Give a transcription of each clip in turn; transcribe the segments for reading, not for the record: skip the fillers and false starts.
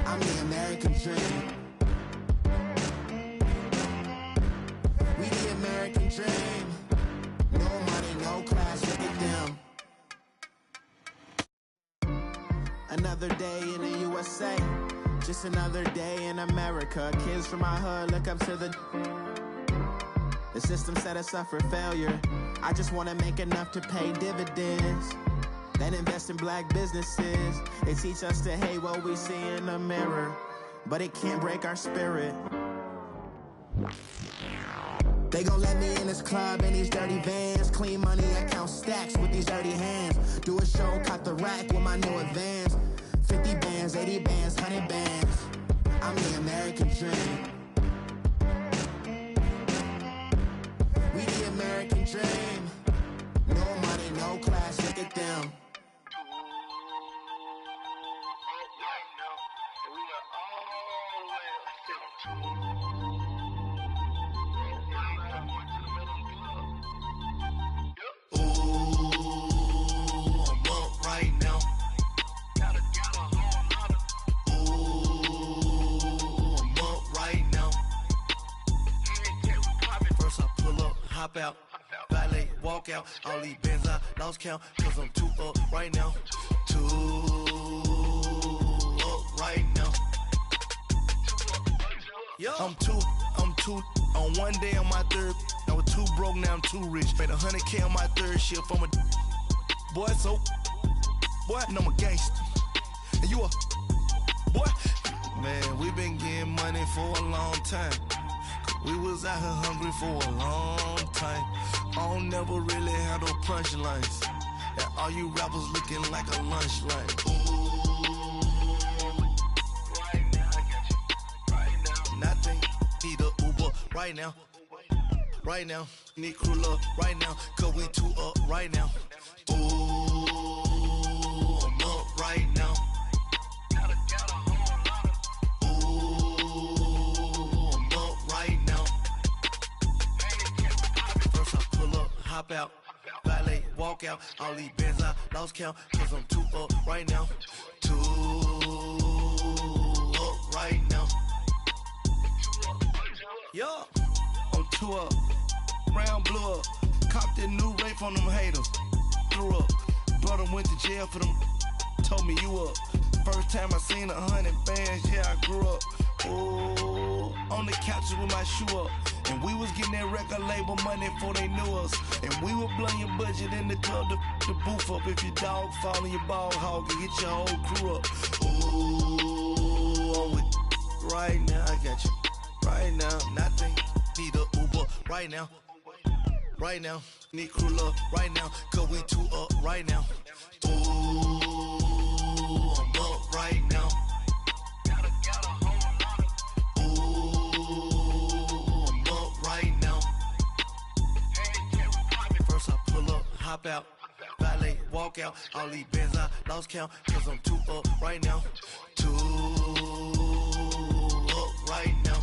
I'm the American dream. We the American dream. No money, no class, look at them. Another day in the USA. Just another day in America. Kids from my hood look up to the system set us up for failure. I just want to make enough to pay dividends. Then invest in black businesses. They teach us to hate what we see in the mirror, but it can't break our spirit. They gon' let me in this club in these dirty vans. Clean money, I count stacks with these dirty hands. Do a show, caught the rack with my new advance. 50 bands, 80 bands, 100 bands. I'm the American dream. We the American dream. No money, no class, look at them. Hop out, valet, walk out, all these bands I lost count, cause I'm too up right now, too up right now. I'm too, on one day on my third, I was too broke, now I'm too rich. Made 100K on my third shift from a boy, so, boy, and I'm a gangster, and you a, boy, man, we been getting money for a long time. We was out here hungry for a long time. I don't never really have no punchlines. And all you rappers looking like a lunch line. Ooh, right now, I got you. Right now, nothing. Need a Uber right now. Right now, need crew love right now. Cause we too up right now. Ooh, I'm up right now. Hop out, valet, walk out, all these bands I lost count, cause I'm too up right now, too up right now. Yo, I'm too up, round blew up, copped that new rape on them haters, threw up, brother went to jail for them, told me you up, first time I seen 100 bands, yeah I grew up, ooh, on the couches with my shoe up. And we was getting that record label money before they knew us. And we were blowing your budget in the club to the booth up. If your dog fall in your ball hog and get your whole crew up. Ooh, I'm with right now, I got you. Right now, nothing. Need a Uber right now. Right now, need crew love right now. Cause we too up right now. Ooh, I'm up right now. Hop out, valet, walk out, all these bands I lost count, cause I'm too up right now, too up right now.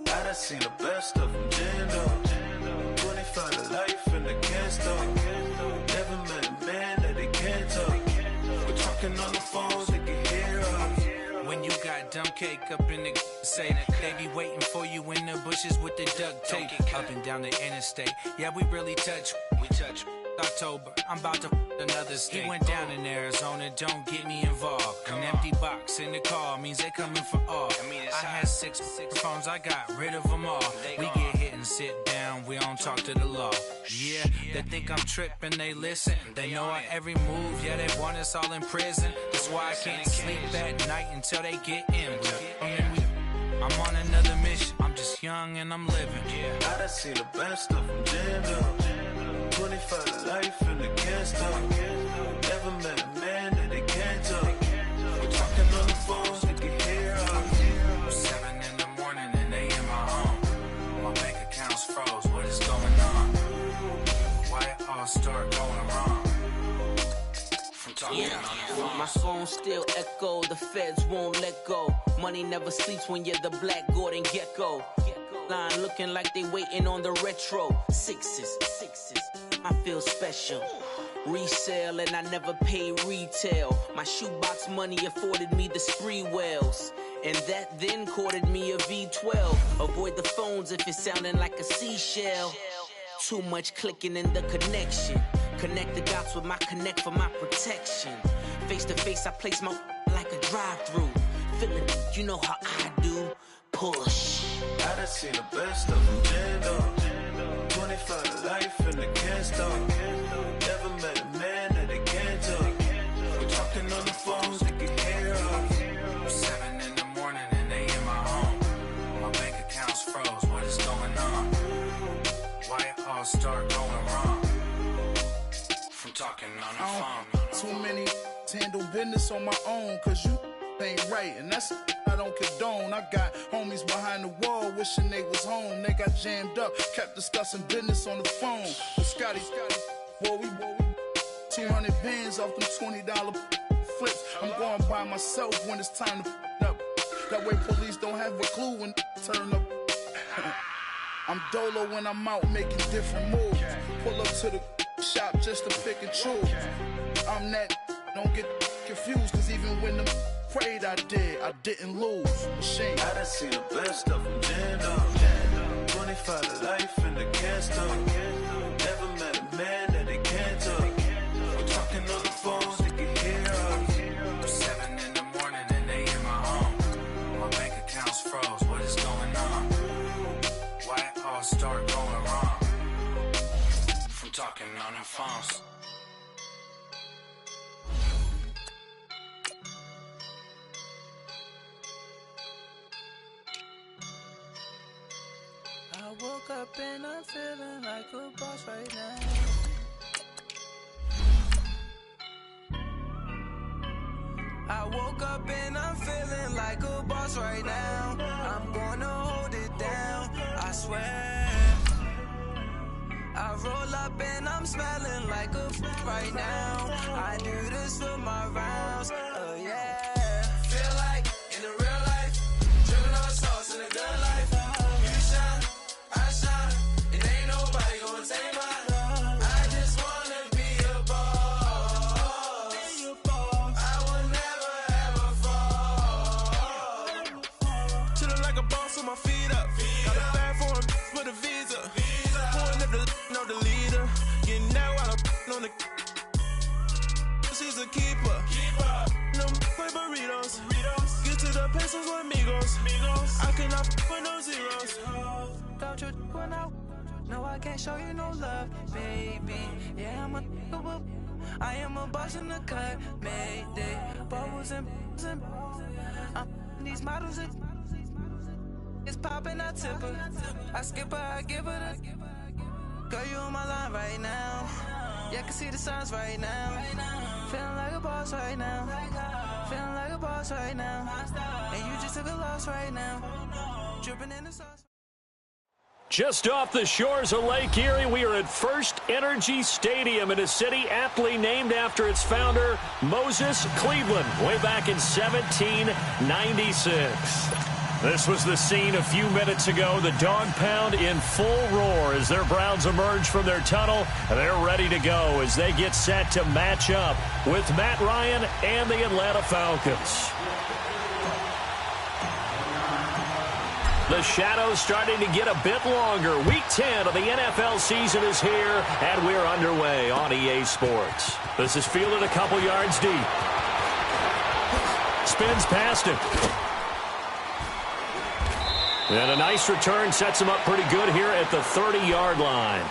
I done seen the best of them, Jando. 25 to life in the can't stop. Never met a man that they can't talk. We're talking on the phones, they can hear us. When you got dumb cake up in the say that they be waiting for you in the bushes with the duct tape up and down the interstate. Yeah, we really touch. We touch. October, I'm about to another state. He went down in Arizona, don't get me involved. An empty box in the car means they coming for all. I had six phones, I got rid of them all. We get hit and sit down, we don't talk to the law. Yeah, they think I'm tripping, they listen. They know our every move, yeah, they want us all in prison. That's why I can't sleep at night until they get in. I'm on another mission, I'm just young and I'm living. I done seen the best of them, Jando. 25 to life in the can't stop. Never met a man that they can't talk. We're talking on the phones, they can hear us. 7 in the morning and they in my home. My bank account's froze, what is going on? Why it all start going wrong? From talking My phone still echo, the feds won't let go. Money never sleeps when you're the Black Gordon Gecko. Line looking like they waiting on the retro. Sixes, I feel special. Resale and I never pay retail. My shoebox money afforded me the spree wells. And that then courted me a V12. Avoid the phones if it's sounding like a seashell. Too much clicking in the connection. Connect the dots with my connect for my protection. Face to face, I place my like a drive-through. Feeling, you know how I do. Push. I done seen the best of them jammed up. 25 to life in the can't stop. Never met a man that they can't talk. We're talking on the phones, they can hear us. 7 in the morning and they in my home. My bank account's froze, what is going on? Why it all start going wrong? From talking on the phone. Too many handle business on my own, cause you ain't right, and that's I don't condone. I got homies behind the wall wishing they was home. They got jammed up, kept discussing business on the phone. But Scotty, boy, we 200 bands off them $20 flips. I'm going by myself when it's time to up. That way police don't have a clue when turn up. I'm dolo when I'm out making different moves. Pull up to the shop just to pick and choose. I'm that, don't get confused, cause even when them prayed I didn't lose. Machine. I done seen the best of them jammed up. 25 to life in the can't stop. Never met a man that they can't talk. We're talking on the phones, they can hear us. 7 in the morning and they in my home. My bank account's froze, what is going on? Why it all start going wrong? From talking on the phones. I woke up and I'm feeling like a boss right now. I woke up and I'm feeling like a boss right now. I'm gonna hold it down, I swear. I roll up and I'm smelling like a right now. I do this for my rounds, oh yeah. Feel like in the real life, dripping on sauce in the good life. You shine, I shine, and ain't nobody gonna take mine. I just wanna be a boss. I will never ever fall. Chillin' like a boss with my feet up. Got a bag for him with a visa. Pulling up the know the leader. Getting that while I'm on the. She's a keeper. No play burritos. Get to the pesos with amigos. I cannot with no zeros. Don't you run out? No, I can't show you no love, baby. Yeah, I am a boss in the cut, Mayday. Bubbles and these models are. It's popping, I tip her. I skip her, I give her the. Girl, you on my line right now. Yeah, I can see the signs right now. Feeling like a boss right now. Feeling like a boss right now. And you just took a loss right now. Dripping in the sauce. Just off the shores of Lake Erie, we are at First Energy Stadium in a city aptly named after its founder, Moses Cleveland, way back in 1796. This was the scene a few minutes ago. The dog pound in full roar as their Browns emerge from their tunnel. They're ready to go as they get set to match up with Matt Ryan and the Atlanta Falcons. The shadows starting to get a bit longer. Week 10 of the NFL season is here, and we're underway on EA Sports. This is fielded a couple yards deep. Spins past him. And a nice return sets him up pretty good here at the 30-yard line.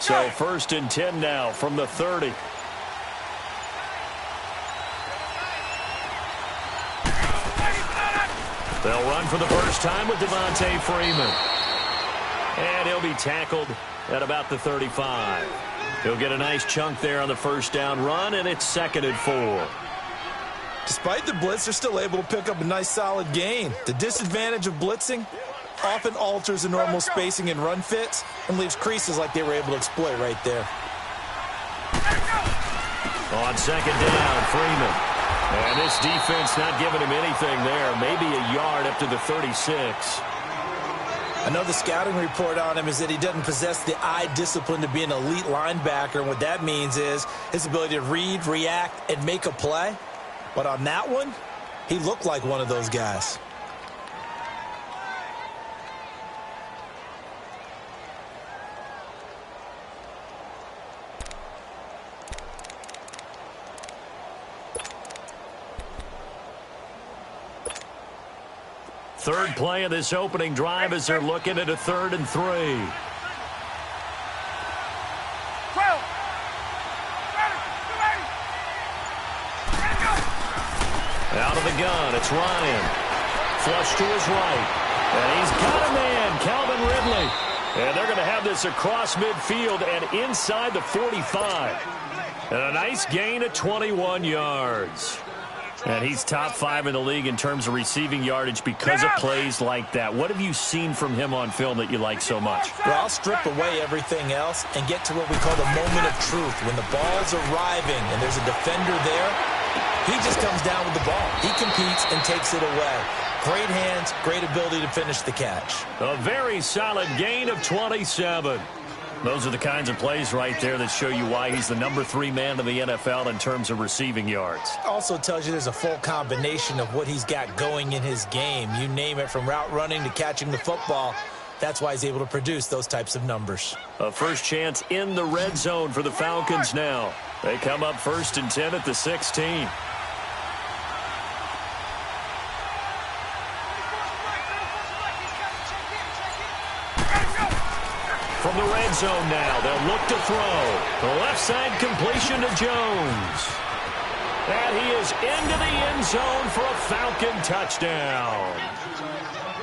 So 1st and 10 now from the 30. They'll run for the first time with Devontae Freeman. And he'll be tackled at about the 35. He'll get a nice chunk there on the first down run, and it's 2nd and 4. Despite the blitz, they're still able to pick up a nice solid gain. The disadvantage of blitzing often alters the normal spacing and run fits and leaves creases like they were able to exploit right there. On 2nd down, Freeman. And this defense not giving him anything there. Maybe a yard up to the 36. Another scouting report on him is that he doesn't possess the eye discipline to be an elite linebacker. And what that means is his ability to read, react, and make a play. But on that one, he looked like one of those guys. Third play of this opening drive as they're looking at a 3rd and 3. Out of the gun, it's Ryan. Flush to his right. And he's got a man, Calvin Ridley. And they're going to have this across midfield and inside the 45. And a nice gain of 21 yards. And he's top 5 in the league in terms of receiving yardage because of plays like that. What have you seen from him on film that you like so much? Well, I'll strip away everything else and get to what we call the moment of truth. When the ball's arriving and there's a defender there, he just comes down with the ball. He competes and takes it away. Great hands, great ability to finish the catch. A very solid gain of 27. Those are the kinds of plays right there that show you why he's the number 3 man in the NFL in terms of receiving yards. Also tells you there's a full combination of what he's got going in his game. You name it, from route running to catching the football. That's why he's able to produce those types of numbers. A first chance in the red zone for the Falcons now. They come up 1st and 10 at the 16. From the red zone now, they'll look to throw. The left side completion to Jones. And he is into the end zone for a Falcon touchdown.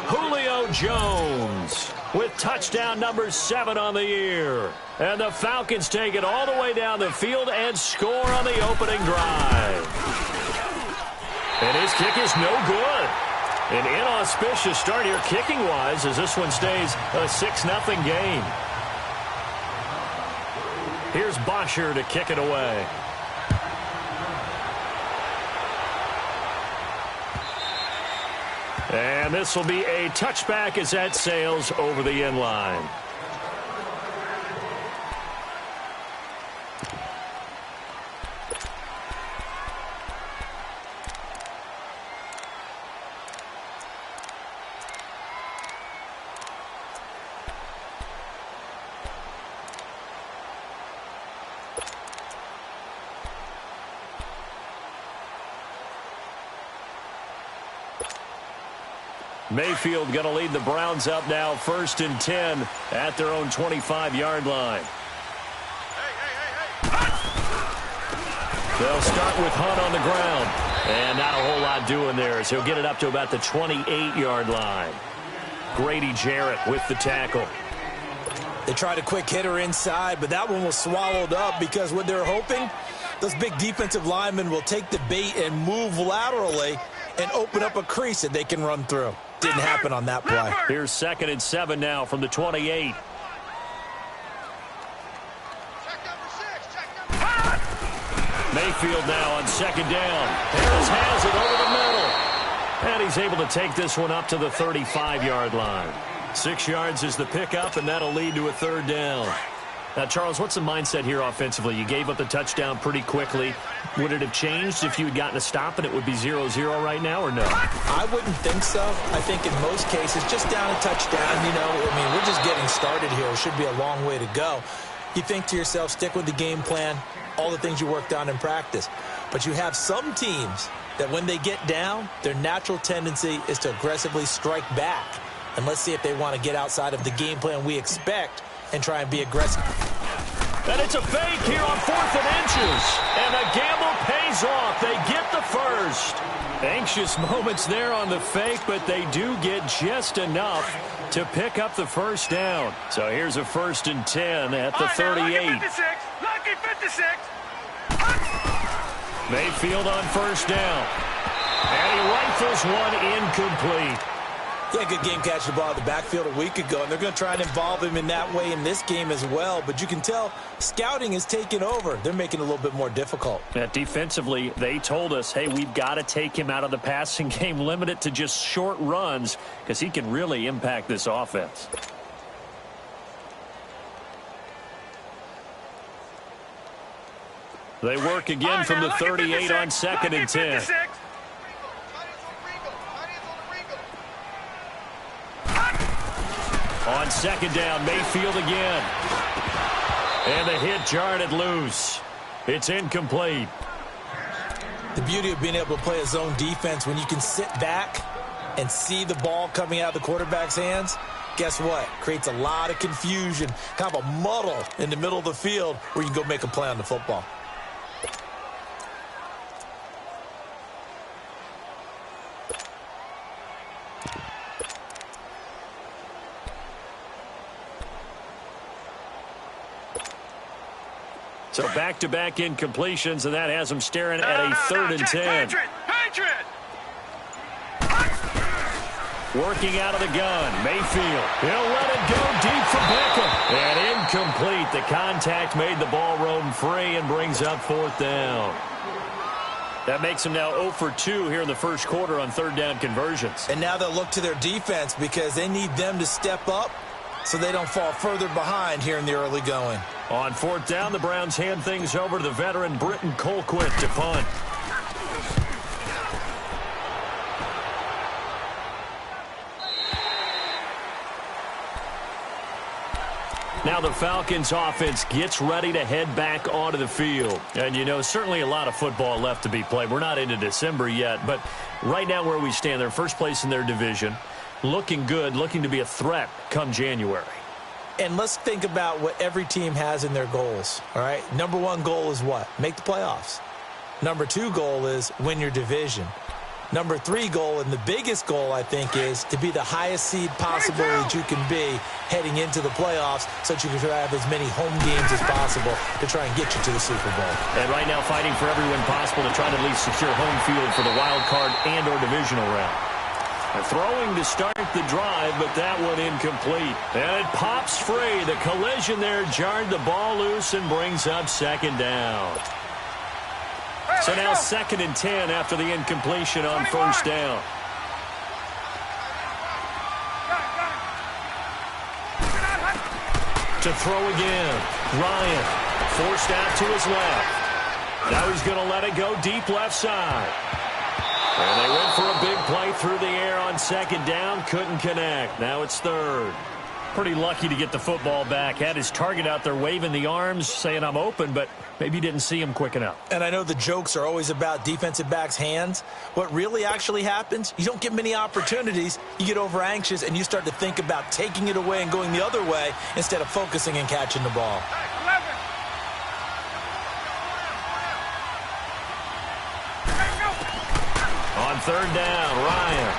Julio Jones with touchdown number 7 on the year. And the Falcons take it all the way down the field and score on the opening drive. And his kick is no good. An inauspicious start here kicking-wise as this one stays a 6-0 game. Here's Bosher to kick it away. And this will be a touchback as that sails over the end line. Mayfield going to lead the Browns up now 1st and 10 at their own 25-yard line. They'll start with Hunt on the ground. And not a whole lot doing there as he'll get it up to about the 28-yard line. Grady Jarrett with the tackle. They tried a quick hitter inside, but that one was swallowed up because what they're hoping, those big defensive linemen will take the bait and move laterally and open up a crease that they can run through. Didn't happen on that play. Here's 2nd and 7 now from the 28. Mayfield now on 2nd down. Harris has it over the middle. And he's able to take this one up to the 35-yard line. 6 yards is the pickup, and that'll lead to a 3rd down. Now, Charles, what's the mindset here offensively? You gave up the touchdown pretty quickly. Would it have changed if you had gotten a stop and it would be 0-0 right now, or no? I wouldn't think so. I think in most cases, just down a touchdown, you know, I mean, we're just getting started here. It should be a long way to go. You think to yourself, stick with the game plan, all the things you worked on in practice. But you have some teams that when they get down, their natural tendency is to aggressively strike back. And let's see if they want to get outside of the game plan we expect and try and be aggressive. And it's a fake here on 4th and inches. And the gamble pays off. They get the first. Anxious moments there on the fake, but they do get just enough to pick up the first down. So here's a 1st and 10 at the 38. Lucky 56. Mayfield on 1st down. And he rifles one incomplete. Yeah, good game catching the ball in the backfield a week ago, and they're going to try and involve him in that way in this game as well. But you can tell scouting is taking over. They're making it a little bit more difficult. Defensively, they told us, hey, we've got to take him out of the passing game, limit it to just short runs, because he can really impact this offense. They work again from the 38 on 2nd and 10. On 2nd down, Mayfield again. And the hit jarred it loose. It's incomplete. The beauty of being able to play a zone defense when you can sit back and see the ball coming out of the quarterback's hands, guess what? Creates a lot of confusion, kind of a muddle in the middle of the field where you can go make a play on the football. So back-to-back incompletions, and that has them staring at a 3rd and 10. Working out of the gun, Mayfield. He'll let it go deep for Beckham. And incomplete. The contact made the ball roam free and brings up 4th down. That makes them now 0 for 2 here in the first quarter on 3rd down conversions. And now they'll look to their defense because they need them to step up so they don't fall further behind here in the early going. On 4th down, the Browns hand things over to the veteran Britton Colquitt to punt. Now the Falcons offense gets ready to head back onto the field. And, you know, certainly a lot of football left to be played. We're not into December yet, but right now where we stand, they're first place in their division. Looking good, looking to be a threat come January. And let's think about what every team has in their goals, all right? Number 1 goal is what? Make the playoffs. Number 2 goal is win your division. Number 3 goal, and the biggest goal, I think, is to be the highest seed possible that you can be heading into the playoffs so that you can have as many home games as possible to try and get you to the Super Bowl. And right now fighting for every win possible to try to at least secure home field for the wild card and or divisional round. They're throwing to start the drive, but that one incomplete. And it pops free. The collision there jarred the ball loose and brings up 2nd down. So now 2nd and 10 after the incompletion on 1st down. To throw again. Ryan forced out to his left. Now he's going to let it go deep left side. And they went for a big play through the air on 2nd down. Couldn't connect. Now it's 3rd. Pretty lucky to get the football back. Had his target out there waving the arms, saying I'm open, but maybe didn't see him quick enough. And I know the jokes are always about defensive backs' hands. What really actually happens, you don't get many opportunities. You get over anxious, and you start to think about taking it away and going the other way instead of focusing and catching the ball. On 3rd down, Ryan.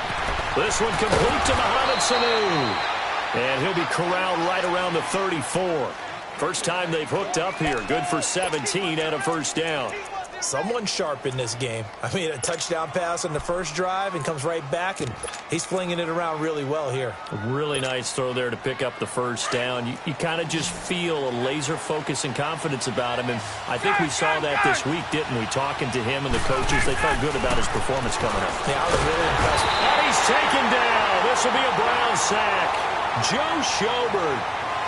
This one complete to Mohamed Sanu. And he'll be corralled right around the 34. First time they've hooked up here. Good for 17 and a 1st down. Someone sharp in this game. I mean, a touchdown pass on the first drive and comes right back, and he's flinging it around really well here. A really nice throw there to pick up the 1st down. You kind of just feel a laser focus and confidence about him, and I think we saw that this week, didn't we? Talking to him and the coaches, they felt good about his performance coming up. Yeah, I was really impressed. And he's taken down. This will be a Brown sack. Joe Schobert,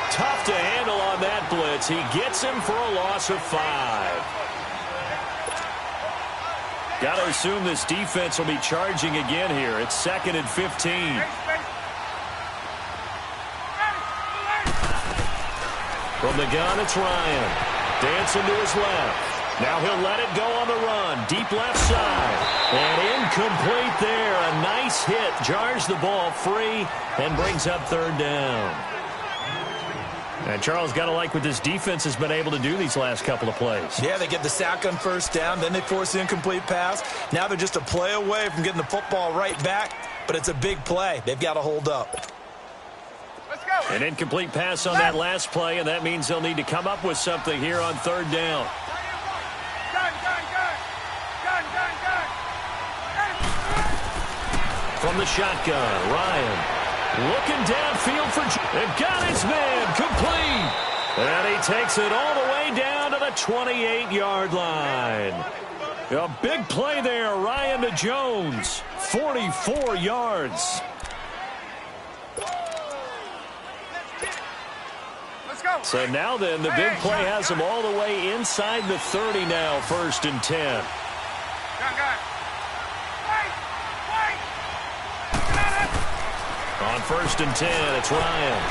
tough to handle on that blitz. He gets him for a loss of 5. Got to assume this defense will be charging again here. It's 2nd and 15. From the gun, it's Ryan. Dancing to his left. Now he'll let it go on the run. Deep left side. And incomplete there. A nice hit. Jars the ball free and brings up 3rd down. And Charles, got to like what this defense has been able to do these last couple of plays. Yeah, they get the sack on first down, then they force the incomplete pass. Now they're just a play away from getting the football right back, but it's a big play. They've got to hold up. Let's go. An incomplete pass on that last play, and that means they'll need to come up with something here on third down. From the shotgun, Ryan looking downfield for and got his man complete. And he takes it all the way down to the 28-yard line. A big play there, Ryan to Jones, 44 yards. Let's go. So now then, the big play has him all the way inside the 30 now, 1st and 10. On 1st and 10, it's Ryan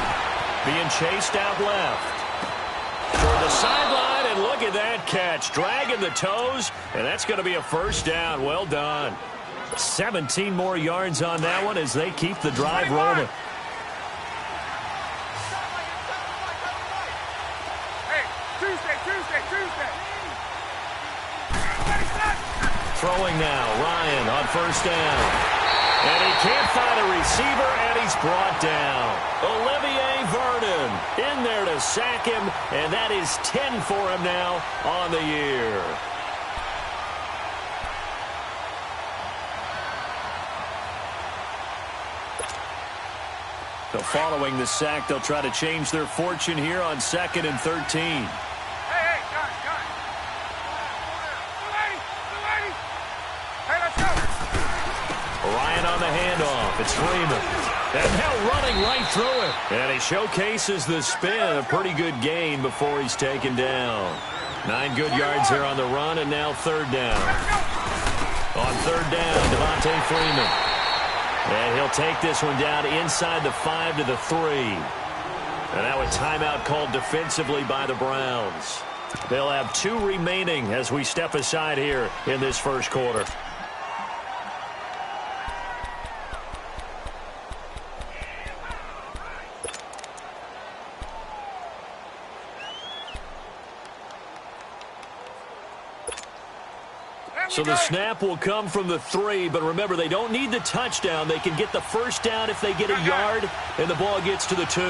being chased out left toward the sideline, and look at that catch, dragging the toes, and that's going to be a first down. Well done. 17 more yards on that one as they keep the drive rolling. Hey, Tuesday. Throwing now, Ryan on 1st down. And he can't find a receiver, and he's brought down. Olivier Vernon in there to sack him, and that is 10 for him now on the year. So following the sack, they'll try to change their fortune here on 2nd and 13. Ryan on the handoff. It's Freeman. And now running right through it. And he showcases the spin. A pretty good gain before he's taken down. 9 good yards there on the run, and now 3rd down. On 3rd down, Devontae Freeman. And he'll take this one down inside the 5 to the 3. And now a timeout called defensively by the Browns. They'll have 2 remaining as we step aside here in this first quarter. So the snap will come from the 3, but remember, they don't need the touchdown. They can get the first down if they get a yard, and the ball gets to the 2. They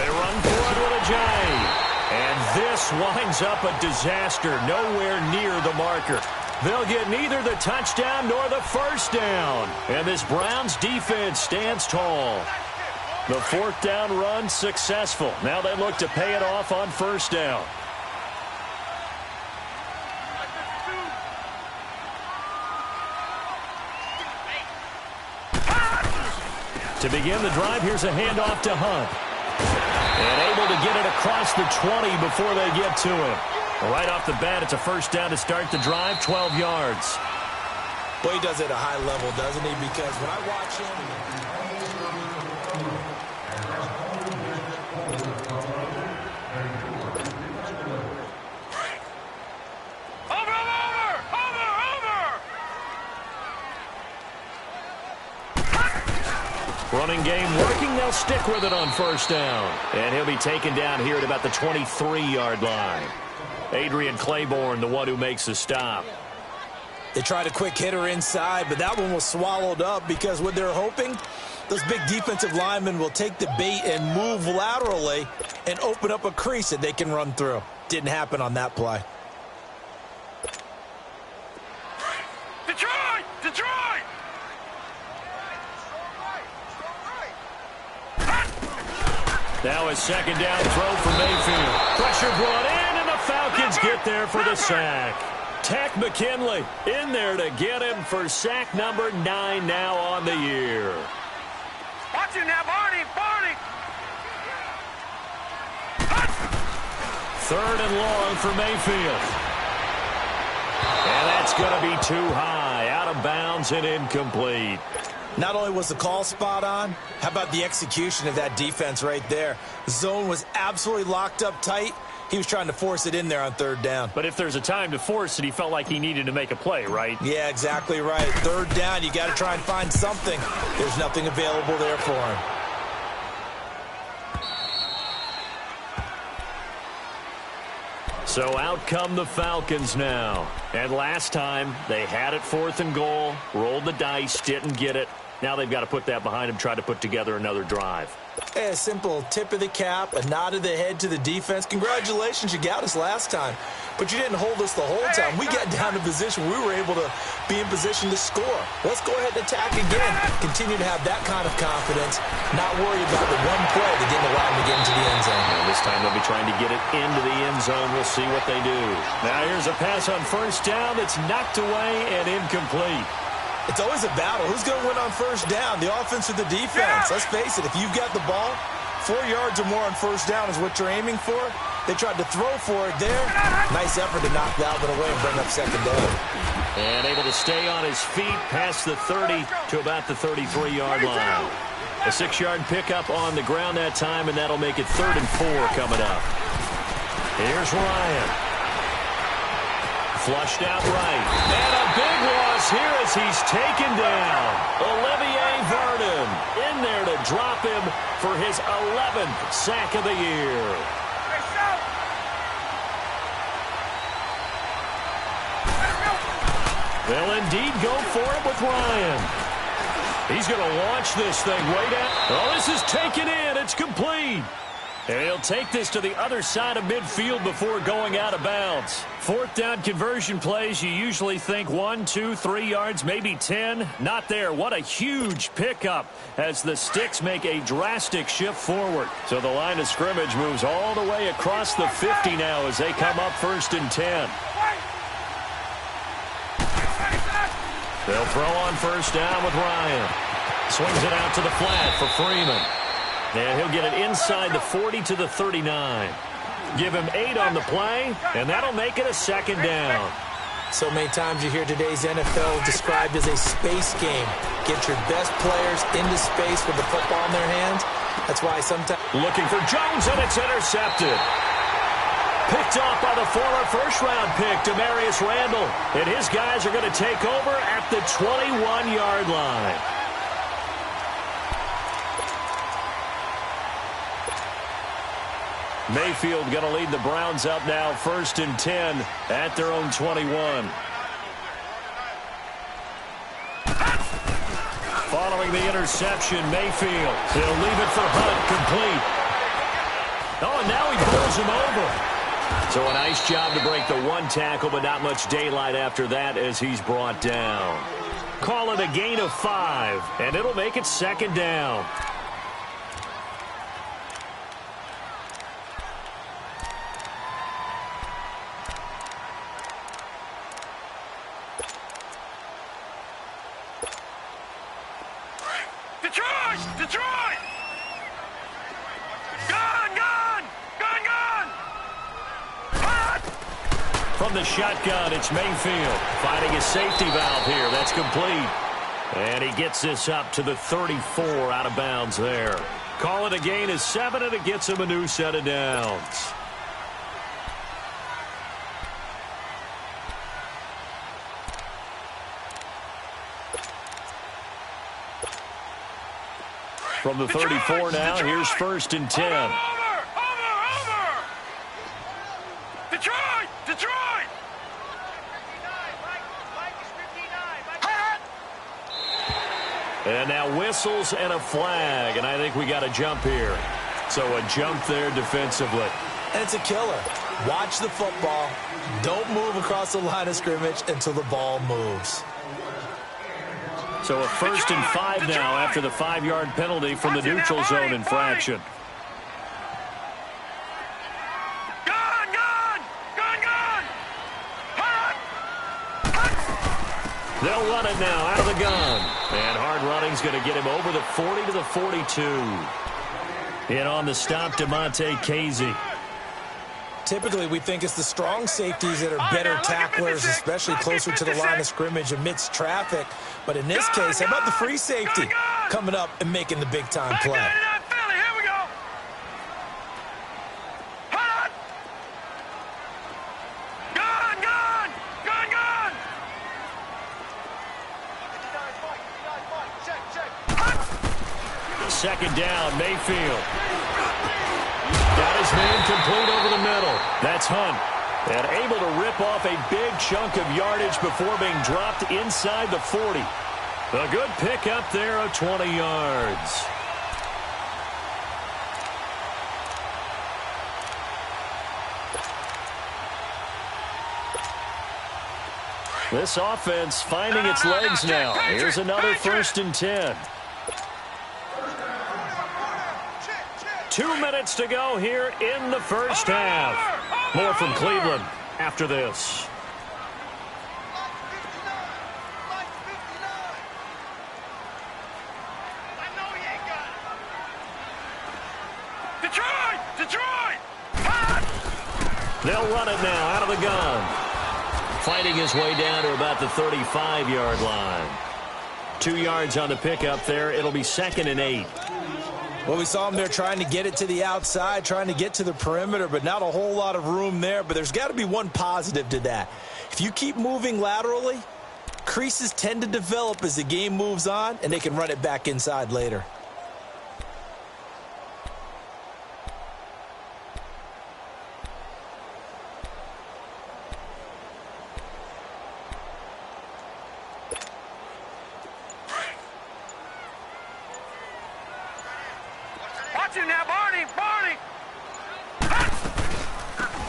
run for it with a giant. And this winds up a disaster, nowhere near the marker. They'll get neither the touchdown nor the first down. And this Browns defense stands tall. The 4th down run successful. Now they look to pay it off on 1st down. To begin the drive, here's a handoff to Hunt. And able to get it across the 20 before they get to him. Right off the bat, it's a first down to start the drive, 12 yards. Well, he does it at a high level, doesn't he? Because when I watch him... Running game working. They'll stick with it on 1st down. And he'll be taken down here at about the 23-yard line. Adrian Claiborne, the one who makes the stop. They tried a quick hitter inside, but that one was swallowed up because what they're hoping, those big defensive linemen will take the bait and move laterally and open up a crease that they can run through. Didn't happen on that play. Detroit! Now a 2nd down throw for Mayfield. Pressure brought in, and the Falcons get there for the sack. Tack McKinley in there to get him for sack number 9 now on the year. Watch it now, Barney! 3rd and long for Mayfield. And that's going to be too high, out of bounds and incomplete. Not only was the call spot on, how about the execution of that defense right there? Zone was absolutely locked up tight, He was trying to force it in there on third down. But if there's a time to force it, he felt like he needed to make a play, right? Yeah, exactly right. Third down, you got to try and find something. There's nothing available there for him. So out come the Falcons now. And last time, they had it 4th and goal, rolled the dice, didn't get it. Now they've got to put that behind them, try to put together another drive. Hey, a simple tip of the cap, a nod of the head to the defense. Congratulations, you got us last time. But you didn't hold us the whole time. We got down to position. We were able to be in position to score. Let's go ahead and attack again. Continue to have that kind of confidence. Not worry about the one play that didn't allow them to get into the end zone. And this time they'll be trying to get it into the end zone. We'll see what they do. Now here's a pass on first down that's knocked away and incomplete. It's always a battle. Who's going to win on first down, the offense or the defense? Let's face it, if you've got the ball, 4 yards or more on first down is what you're aiming for. They tried to throw for it there. Nice effort to knock that one away and bring up second down. And able to stay on his feet past the 30 to about the 33-yard line. A 6-yard pickup on the ground that time, and that'll make it 3rd and 4 coming up. Here's Ryan. Flushed out right. And a big loss here as he's taken down. Olivier Vernon in there to drop him for his 11th sack of the year. They'll indeed go for it with Ryan. He's going to launch this thing way down. Oh, this is taken in. It's complete. And he'll take this to the other side of midfield before going out of bounds. 4th down conversion plays, you usually think 1, 2, 3 yards, maybe 10. Not there. What a huge pickup as the Sticks make a drastic shift forward. So the line of scrimmage moves all the way across the 50 now as they come up 1st and 10. They'll throw on first down with Ryan. Swings it out to the flat for Freeman. And he'll get it inside the 40 to the 39. Give him 8 on the play, and that'll make it a 2nd down. So many times you hear today's NFL described as a space game. Get your best players into space with the football in their hands. That's why sometimes... Looking for Jones, and it's intercepted. Picked off by the former first-round pick, Demarius Randall. And his guys are going to take over at the 21-yard line. Mayfield going to lead the Browns up now 1st and 10 at their own 21. Following the interception, Mayfield. He'll leave it for Hunt, complete. Oh, and now he pulls him over. So a nice job to break the 1 tackle, but not much daylight after that as he's brought down. Call it a gain of 5, and it'll make it 2nd down. Detroit! Gone! From the shotgun, it's Mayfield finding his safety valve here. That's complete. And he gets this up to the 34 out of bounds there. Call it a gain of 7, and it gets him a new set of downs. From the 34 now, here's 1st and 10. Over! Detroit! And now whistles and a flag, and I think we got a jump here. So a jump there defensively. And it's a killer. Watch the football. Don't move across the line of scrimmage until the ball moves. So a 1st and 5 now after the 5-yard penalty from the neutral zone infraction. They'll run it now out of the gun. And hard running's going to get him over the 40 to the 42. In on the stop, DeMonte Casey. Typically, we think it's the strong safeties that are better tacklers, especially closer to the line of scrimmage amidst traffic. But in this case, how about the free safety coming up and making the big-time play? second down. Mayfield got his man complete over the middle. That's Hunt. And able to rip off a big chunk of yardage before being dropped inside the 40. A good pickup there of 20 yards. This offense finding its legs now. Here's another 1st and 10. 2 minutes to go here in the first half. More from Cleveland after this. Detroit! They'll run it now out of the gun. Fighting his way down to about the 35-yard line. 2 yards on the pickup there. It'll be 2nd and 8. Well, we saw him there trying to get it to the outside, trying to get to the perimeter, but not a whole lot of room there. But there's got to be one positive to that. If you keep moving laterally, creases tend to develop as the game moves on, and they can run it back inside later.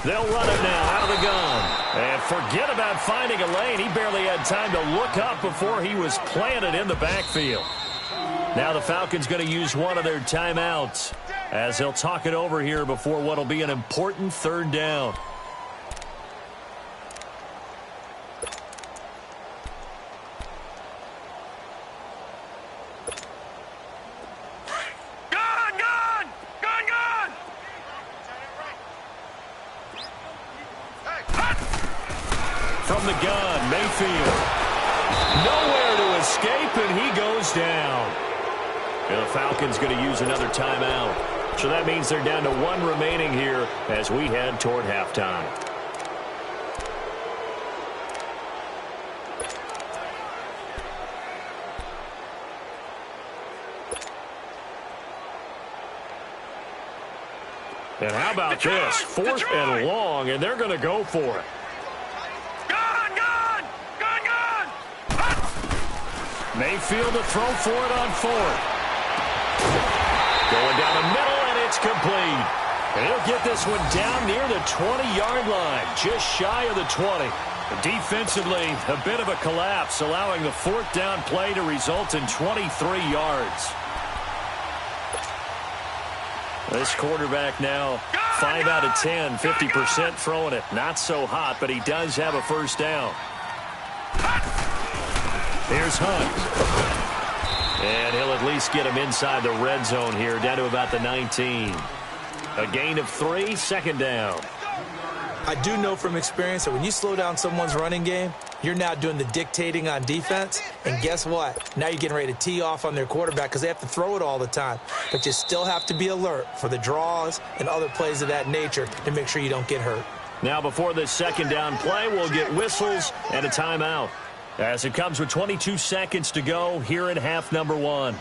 They'll run it now out of the gun. And forget about finding a lane. He barely had time to look up before he was planted in the backfield. Now the Falcons going to use one of their timeouts as they'll talk it over here before what will be an important 3rd down. From the gun, Mayfield. Nowhere to escape, and he goes down. And the Falcons going to use another timeout. So that means they're down to 1 remaining here as we head toward halftime. And how about this? 4th and long, and they're going to go for it. Mayfield to throw for it on 4th. Going down the middle, and it's complete. And he'll get this one down near the 20-yard line, just shy of the 20. Defensively, a bit of a collapse, allowing the 4th down play to result in 23 yards. This quarterback now 5 out of 10, 50% throwing it. Not so hot, but he does have a 1st down. Here's Hunt. And he'll at least get him inside the red zone here, down to about the 19. A gain of 3, 2nd down. I do know from experience that when you slow down someone's running game, you're now doing the dictating on defense. And guess what? Now you're getting ready to tee off on their quarterback because they have to throw it all the time. But you still have to be alert for the draws and other plays of that nature to make sure you don't get hurt. Now before this 2nd down play, we'll get whistles and a timeout, as it comes with 22 seconds to go here in half number 1.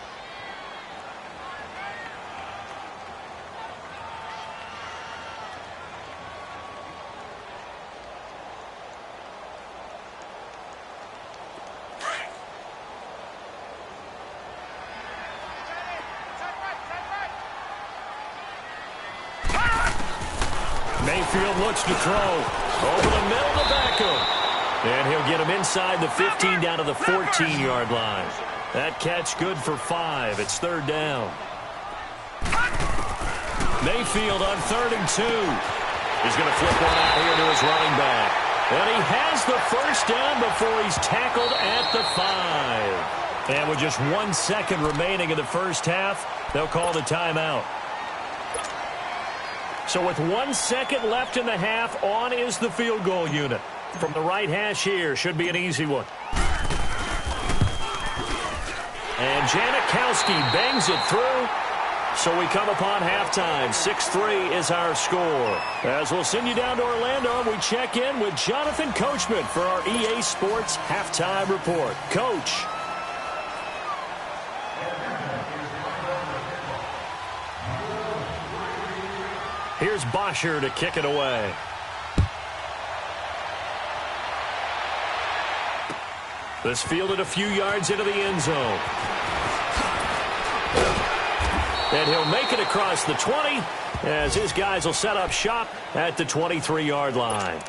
Mayfield looks to throw. Over the middle to Beckham. And he'll get him inside the 15 down to the 14-yard line. That catch good for 5. It's 3rd down. Mayfield on 3rd and 2. He's going to flip one out here to his running back. And he has the 1st down before he's tackled at the 5. And with just 1 second remaining in the first half, they'll call the timeout. So with 1 second left in the half, on is the field goal unit. From the right hash here, should be an easy one. And Janikowski bangs it through. So we come upon halftime. 6-3 is our score. As we'll send you down to Orlando, we check in with Jonathan Coachman for our EA Sports Halftime Report. Coach. Here's Bosher to kick it away. This fielded a few yards into the end zone. And he'll make it across the 20 as his guys will set up shop at the 23-yard line.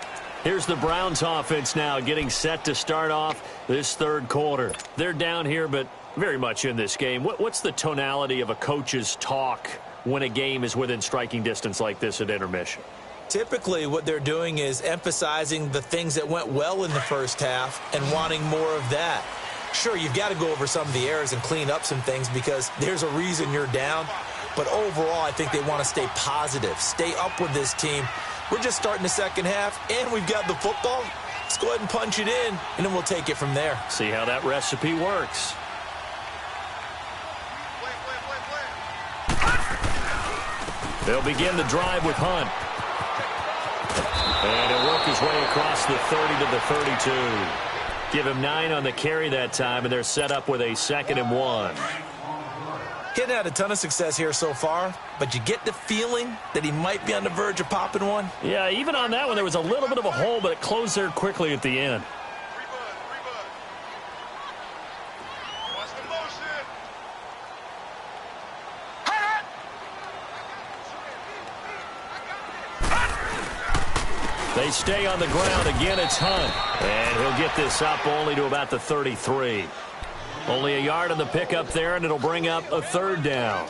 Here's the Browns offense now getting set to start off this third quarter. They're down here, but very much in this game. What's the tonality of a coach's talk when a game is within striking distance like this at intermission? Typically, what they're doing is emphasizing the things that went well in the first half and wanting more of that. Sure, you've got to go over some of the errors and clean up some things because there's a reason you're down. But overall, I think they want to stay positive, stay up with this team. We're just starting the second half, and we've got the football. Let's go ahead and punch it in, and then we'll take it from there. See how that recipe works. They'll begin the drive with Hunt. And he'll work his way across the 30 to the 32. Give him 9 on the carry that time, and they're set up with a 2nd and 1. Getting had a ton of success here so far, but you get the feeling that he might be on the verge of popping one. Yeah, even on that one, there was a little bit of a hole, but it closed there quickly at the end. They stay on the ground. Again, it's Hunt. And he'll get this up only to about the 33. Only a yard on the pickup there, and it'll bring up a 3rd down.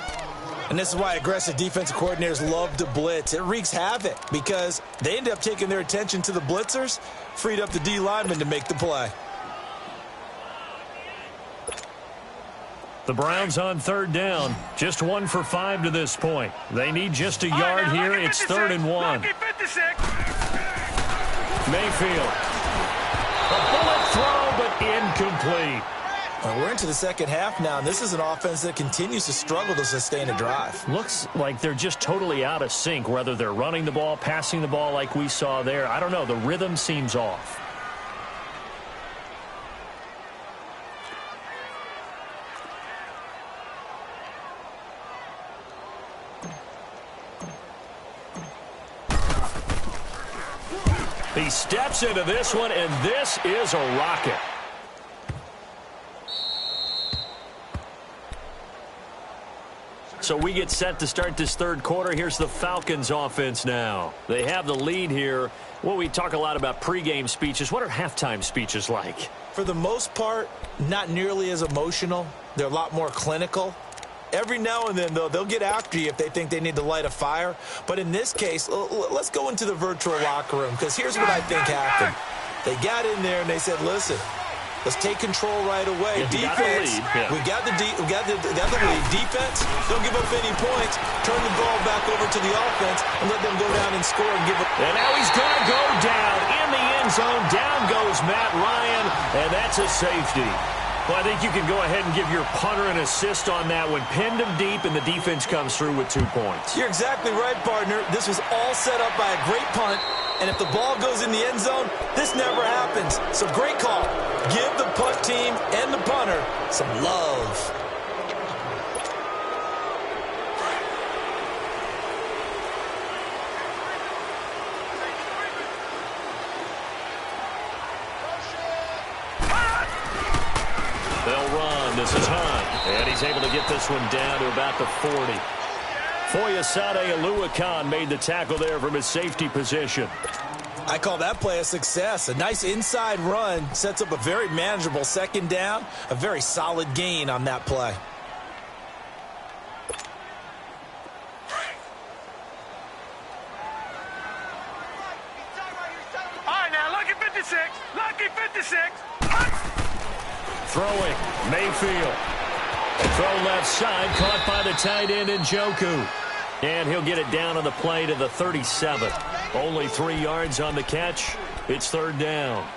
And this is why aggressive defensive coordinators love to blitz. It wreaks havoc because they end up taking their attention to the blitzers, freed up the D lineman to make the play. The Browns on 3rd down. Just 1 for 5 to this point. They need just a yard here. It's 3rd and 1. Mayfield. A bullet throw, but incomplete. Well, we're into the second half now, and this is an offense that continues to struggle to sustain a drive. Looks like they're just totally out of sync, whether they're running the ball, passing the ball like we saw there. I don't know. The rhythm seems off. He steps into this one, and this is a rocket. So we get set to start this third quarter. Here's the Falcons offense now. They have the lead here. Well, we talk a lot about pregame speeches. What are halftime speeches like? For the most part, not nearly as emotional. They're a lot more clinical. Every now and then, though, they'll get after you if they think they need to light a fire. But in this case, let's go into the virtual locker room, because here's what I think happened. They got in there and they said, listen, let's take control right away. Defense, we got the lead. Defense, don't give up any points. Turn the ball back over to the offense and let them go down and score and give up. And now he's going to go down in the end zone. Down goes Matt Ryan, and that's a safety. Well, I think you can go ahead and give your punter an assist on that one. Pinned him deep, and the defense comes through with 2 points. You're exactly right, partner. This was all set up by a great punt, and if the ball goes in the end zone, this never happens. So great call. Give the punt team and the punter some love. They'll run. This is Hunt. And he's able to get this one down to about the 40. Foyesade Aluakan made the tackle there from his safety position. I call that play a success. A nice inside run sets up a very manageable second down. A very solid gain on that play. All right, now, lucky 56. Lucky 56. Throwing, Mayfield. Throw left side, caught by the tight end Njoku. And he'll get it down on the play to the 37. Only 3 yards on the catch. It's third down.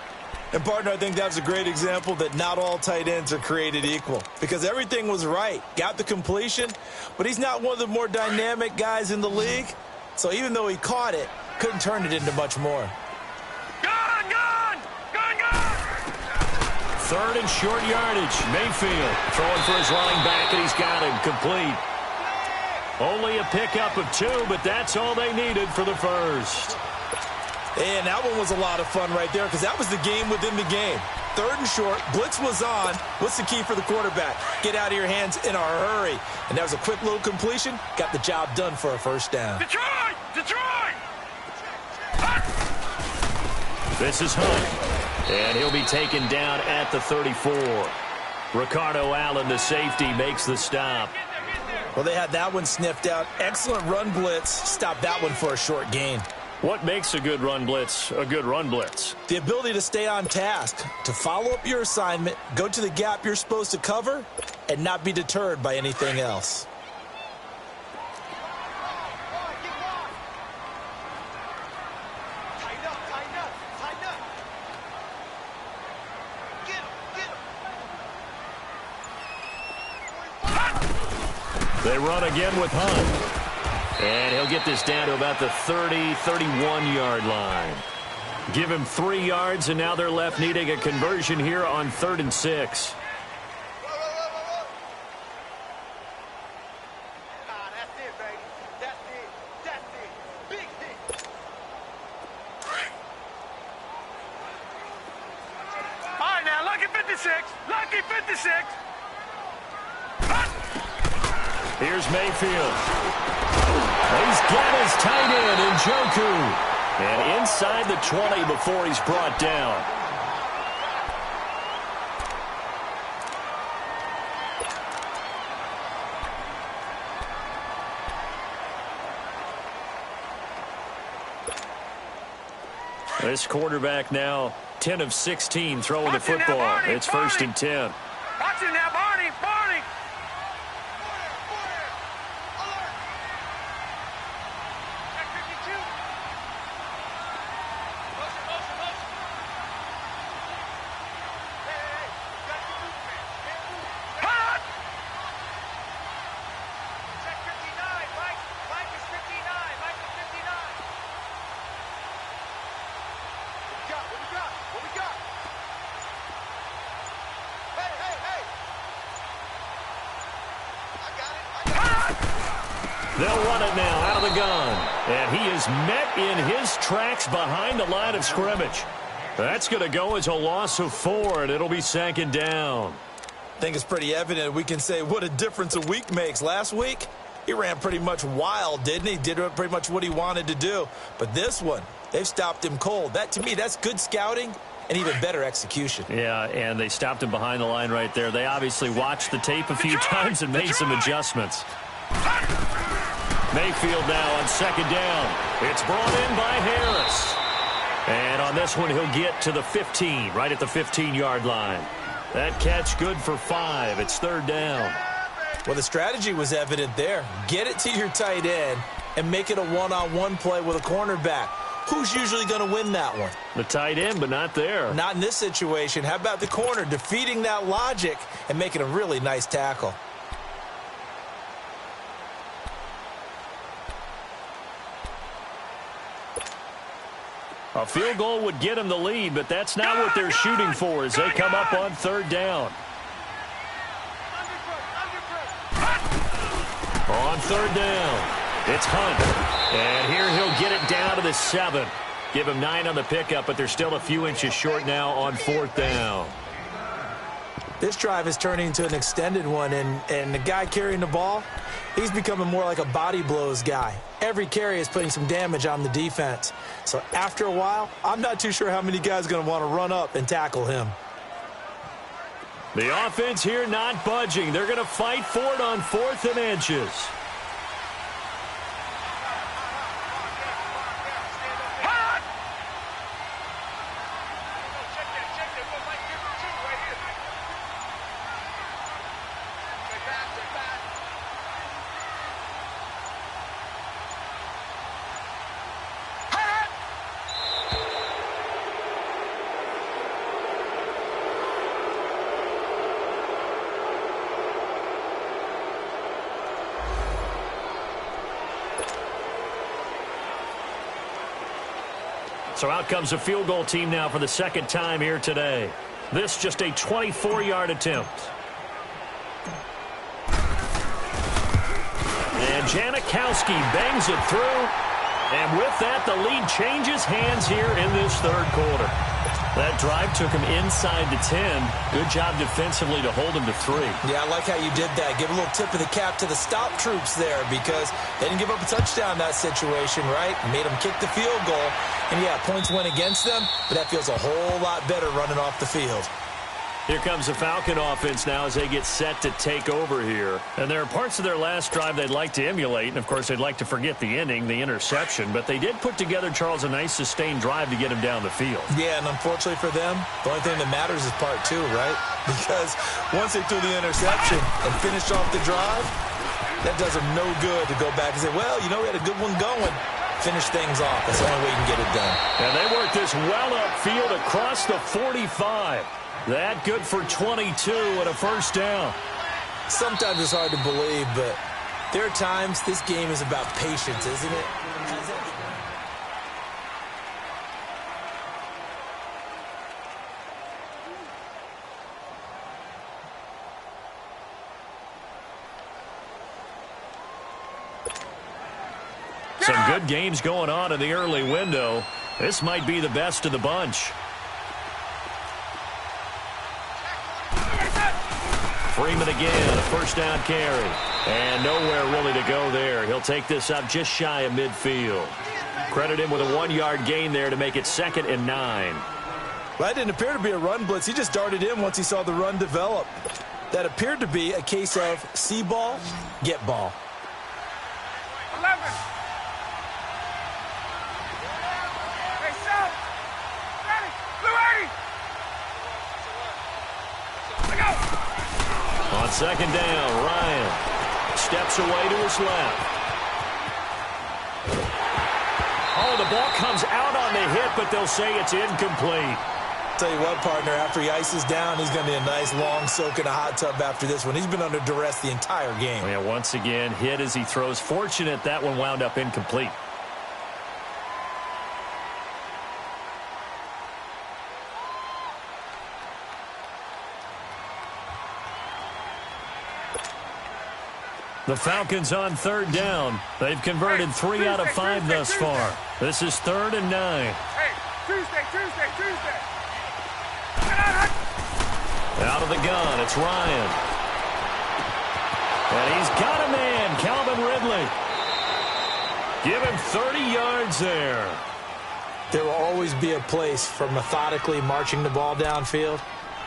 And, partner, I think that's a great example that not all tight ends are created equal. Because everything was right. Got the completion, but he's not one of the more dynamic guys in the league. So even though he caught it, couldn't turn it into much more. Third and short yardage. Mayfield throwing for his running back, and he's got him complete. Only a pickup of 2, but that's all they needed for the first. And that one was a lot of fun right there because that was the game within the game. 3rd and short, blitz was on. What's the key for the quarterback? Get out of your hands in a hurry. And that was a quick little completion. Got the job done for a first down. Detroit! Detroit! This is Hunt, and he'll be taken down at the 34. Ricardo Allen, the safety, makes the stop. Well, they had that one sniffed out. Excellent run blitz. Stopped that one for a short gain. What makes a good run blitz a good run blitz? The ability to stay on task, to follow up your assignment, go to the gap you're supposed to cover, and not be deterred by anything else. They run again with Hunt. And he'll get this down to about the 30, 31-yard line. Give him 3 yards, and now they're left needing a conversion here on 3rd and 6. All right, now, lucky 56. Lucky 56. Here's Mayfield. He's got his tight end, Njoku. And inside the 20 before he's brought down. This quarterback now 10 of 16 throwing the football. It's 1st and 10. Watch it now, Barney. Barney. They'll run it now out of the gun. And he is met in his tracks behind the line of scrimmage. That's going to go as a loss of 4, and it'll be 2nd down. I think it's pretty evident. We can say what a difference a week makes. Last week, he ran pretty much wild, didn't he? Did pretty much what he wanted to do. But this one, they've stopped him cold. That, to me, that's good scouting and even better execution. Yeah, and they stopped him behind the line right there. They obviously watched the tape a few times and made some adjustments. Mayfield now on 2nd down. It's brought in by Harris. And on this one, he'll get to the 15, right at the 15-yard line. That catch good for 5. It's 3rd down. Well, the strategy was evident there. Get it to your tight end and make it a one-on-one play with a cornerback. Who's usually going to win that one? The tight end, but not there. Not in this situation. How about the corner defeating that logic and making a really nice tackle? A field goal would get them the lead, but that's not what they're shooting for as they come up on 3rd down. On 3rd down, it's Hunt. And here he'll get it down to the 7. Give him 9 on the pickup, but they're still a few inches short now on 4th down. This drive is turning into an extended one, and the guy carrying the ball, he's becoming more like a body blows guy. Every carry is putting some damage on the defense. So after a while, I'm not too sure how many guys are going to want to run up and tackle him. The offense here not budging. They're going to fight for it on 4th and inches. So out comes a field goal team now for the 2nd time here today. This just a 24-yard attempt. And Janikowski bangs it through. And with that, the lead changes hands here in this third quarter. That drive took him inside the 10. Good job defensively to hold him to 3. Yeah, I like how you did that. Give a little tip of the cap to the stop troops there because they didn't give up a touchdown in that situation, right? Made them kick the field goal. And, yeah, points went against them, but that feels a whole lot better running off the field. Here comes the Falcon offense now as they get set to take over here. And there are parts of their last drive they'd like to emulate. And, of course, they'd like to forget the ending, the interception. But they did put together, Charles, a nice sustained drive to get him down the field. Yeah, and unfortunately for them, the only thing that matters is part 2, right? Because once they threw the interception and finished off the drive, that does them no good to go back and say, well, you know, we had a good one going. Finish things off. That's the only way you can get it done. And they work this well upfield across the 45. That good for 22 and a first down. Sometimes it's hard to believe, but there are times this game is about patience, isn't it? Some good games going on in the early window. This might be the best of the bunch. Freeman again, a first down carry. And nowhere really to go there. He'll take this up just shy of midfield. Credit him with a 1-yard gain there to make it 2nd and 9. Well, that didn't appear to be a run blitz. He just darted in once he saw the run develop. That appeared to be a case of see ball, get ball. 11. Hey, South. Ready. Blue 80. Let go. On 2nd down, Ryan steps away to his left. Oh, the ball comes out on the hit, but they'll say it's incomplete. Tell you what, partner, after he ices down, he's going to be a nice long soak in a hot tub after this one. He's been under duress the entire game. Yeah, once again, hit as he throws. Fortunate that one wound up incomplete. The Falcons on 3rd down. They've converted 3 out of 5 thus far. This is 3rd and 9. Hey, Tuesday. Out of the gun, it's Ryan. And he's got a man, Calvin Ridley. Give him 30 yards there. There will always be a place for methodically marching the ball downfield.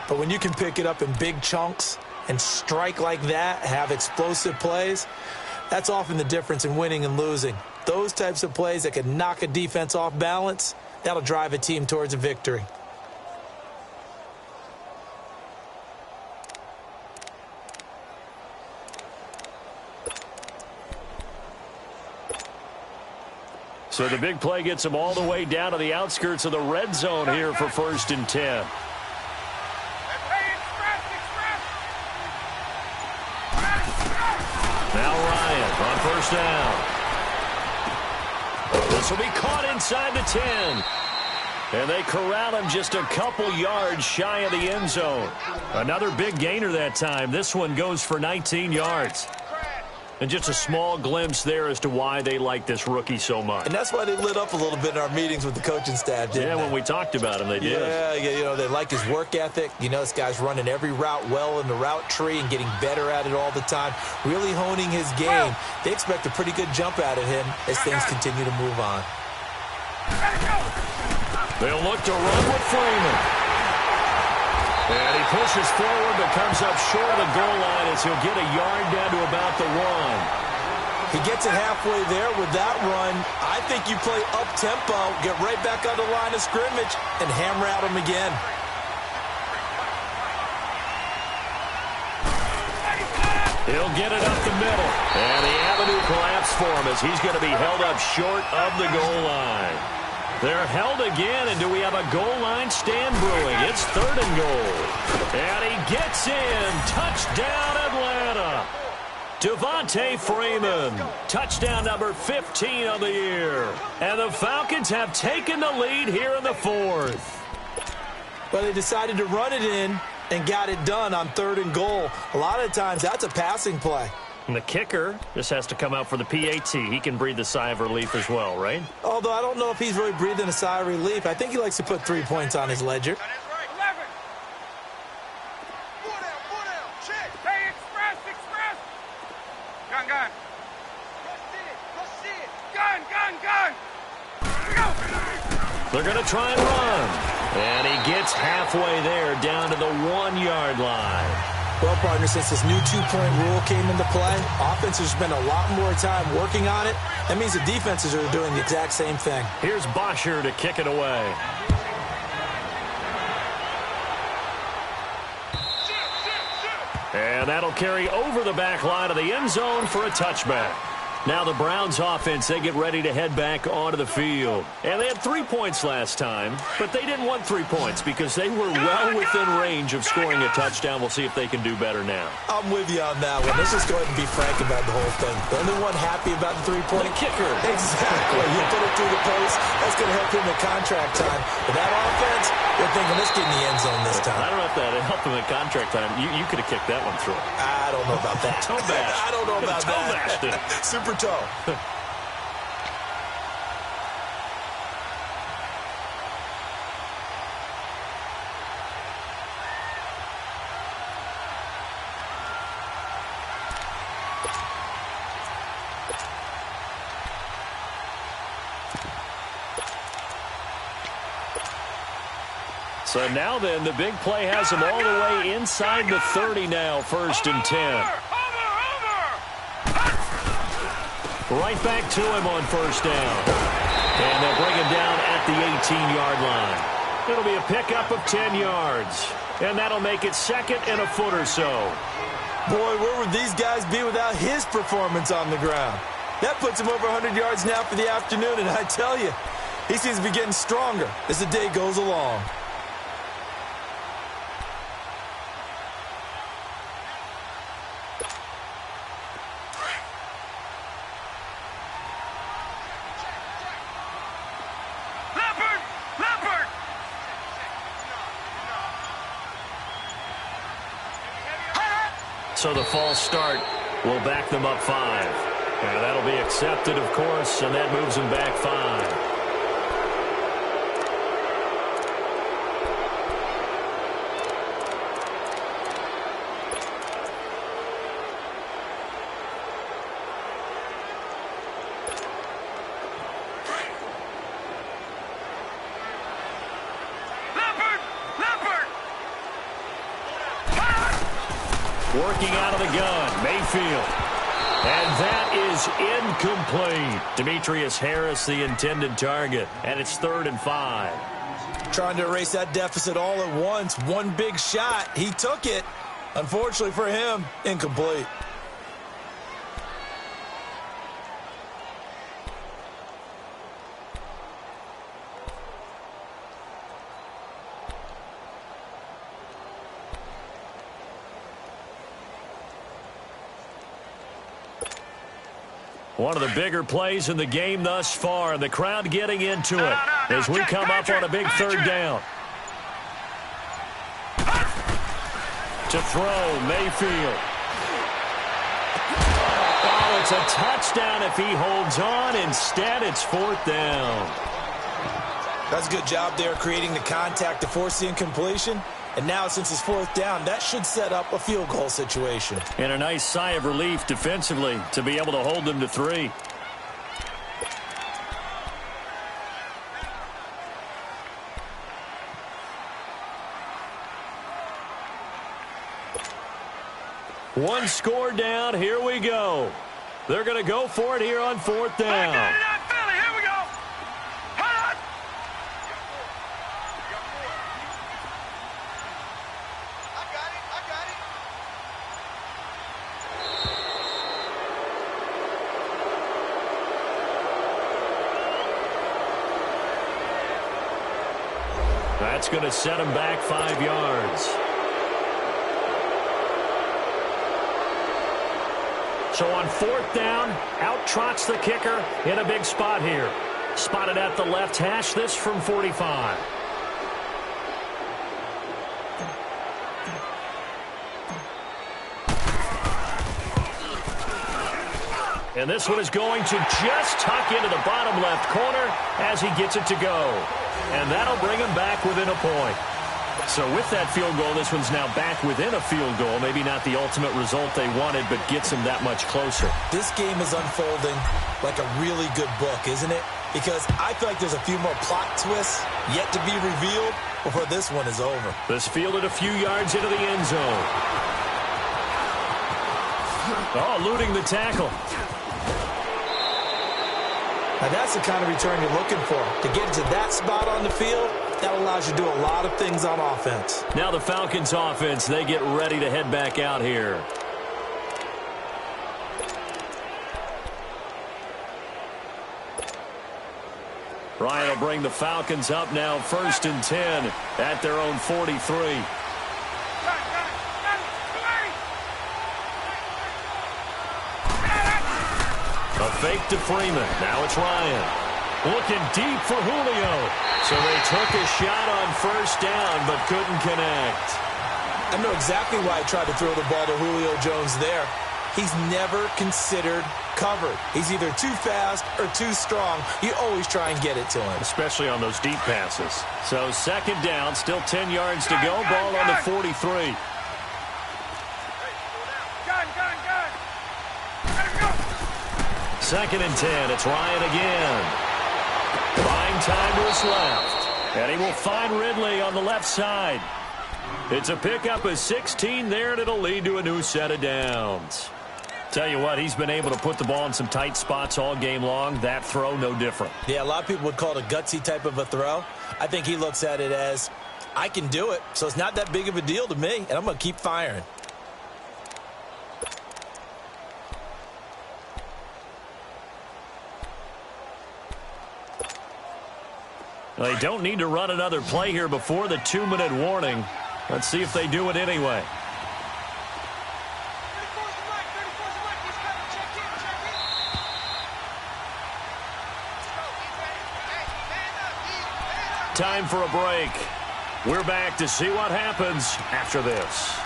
But when you can pick it up in big chunks and strike like that, have explosive plays, that's often the difference in winning and losing. Those types of plays that can knock a defense off balance, that'll drive a team towards a victory. So the big play gets them all the way down to the outskirts of the red zone here for 1st and 10. Now Ryan on 1st down. This will be caught inside the 10. And they corral him just a couple yards shy of the end zone. Another big gainer that time. This one goes for 19 yards. And just a small glimpse there as to why they like this rookie so much. And that's why they lit up a little bit in our meetings with the coaching staff, didn't they? When we talked about him, they did. Yeah, you know, they like his work ethic. You know, this guy's running every route well in the route tree and getting better at it all the time, really honing his game. They expect a pretty good jump out of him as things continue to move on. They'll look to run with Freeman. And he pushes forward but comes up short of the goal line as he'll get a yard down to about the 1. He gets it halfway there with that run. I think you play up-tempo, get right back on the line of scrimmage, and hammer at him again. He'll get it up the middle. And the avenue collapsed for him as he's going to be held up short of the goal line. They're held again, and do we have a goal line stand brewing? It's 3rd and goal. And he gets in. Touchdown, Atlanta. Devontae Freeman. Touchdown number 15 of the year. And the Falcons have taken the lead here in the 4th. Well, they decided to run it in and got it done on 3rd and goal. A lot of times, that's a passing play. And the kicker just has to come out for the PAT. He can breathe a sigh of relief as well, right? Although I don't know if he's really breathing a sigh of relief. I think he likes to put 3 points on his ledger. They're going to try and run. And he gets halfway there, down to the 1-yard line. Well, partner, since this new 2-point rule came into play, offenses spend a lot more time working on it. That means the defenses are doing the exact same thing. Here's Bosher to kick it away. And that'll carry over the back line of the end zone for a touchback. Now the Browns offense, they get ready to head back onto the field. And they had 3 points last time, but they didn't want 3 points because they were well within range of scoring a touchdown. We'll see if they can do better now. I'm with you on that one. Let's just go ahead and be frank about the whole thing. The only one happy about the 3-point kicker. Exactly. You put it through the post. That's going to help him at contract time. But that offense, they're thinking, let's get in the end zone this time. I don't know if that helped him at contract time. You could have kicked that one through. I don't know about that. Toe bash. I don't know about toe bashed it. Super toe. So now then, the big play has him all the way inside the 30 now, 1st and 10. Right back to him on 1st down. And they'll bring him down at the 18-yard line. It'll be a pickup of 10 yards. And that'll make it 2nd and a foot or so. Boy, where would these guys be without his performance on the ground? That puts him over 100 yards now for the afternoon, and I tell you, he seems to be getting stronger as the day goes along. So the false start will back them up 5. And that'll be accepted, of course, and that moves them back 5. Working out of the gun, Mayfield. And that is incomplete. Demetrius Harris, the intended target. And it's 3rd and 5. Trying to erase that deficit all at once. One big shot. He took it. Unfortunately for him, incomplete. One of the bigger plays in the game thus far. The crowd getting into it as we come up on a big 3rd down. To throw, Mayfield. Oh, it's a touchdown if he holds on. Instead, it's 4th down. That's a good job there creating the contact to force the incompletion. And now, since it's 4th down, that should set up a field goal situation. And a nice sigh of relief defensively to be able to hold them to 3. One score down. Here we go. They're going to go for it here on 4th down. That's going to set him back 5 yards. So on 4th down, out trots the kicker in a big spot here. Spotted at the left hash, this from 45. And this one is going to just tuck into the bottom left corner as he gets it to go. And that'll bring him back within a point. So with that field goal, this one's now back within a field goal. Maybe not the ultimate result they wanted, but gets them that much closer. This game is unfolding like a really good book, isn't it? Because I feel like there's a few more plot twists yet to be revealed before this one is over. This fielded a few yards into the end zone. Oh, eluding the tackle. Now that's the kind of return you're looking for. To get to that spot on the field, that allows you to do a lot of things on offense. Now the Falcons offense, they get ready to head back out here. Ryan will bring the Falcons up now, 1st and 10 at their own 43. A fake to Freeman. Now it's Ryan. Looking deep for Julio. So they took a shot on 1st down, but couldn't connect. I know exactly why I tried to throw the ball to Julio Jones there. He's never considered covered. He's either too fast or too strong. You always try and get it to him. Especially on those deep passes. So 2nd down, still 10 yards to go. Ball on the 43. Second and 10. It's Ryan again. Buying time to his left. And he will find Ridley on the left side. It's a pickup of 16 there, and it'll lead to a new set of downs. Tell you what, he's been able to put the ball in some tight spots all game long. That throw, no different. Yeah, a lot of people would call it a gutsy type of a throw. I think he looks at it as, I can do it, so it's not that big of a deal to me, and I'm going to keep firing. They don't need to run another play here before the 2-minute warning. Let's see if they do it anyway. Time for a break. We're back to see what happens after this.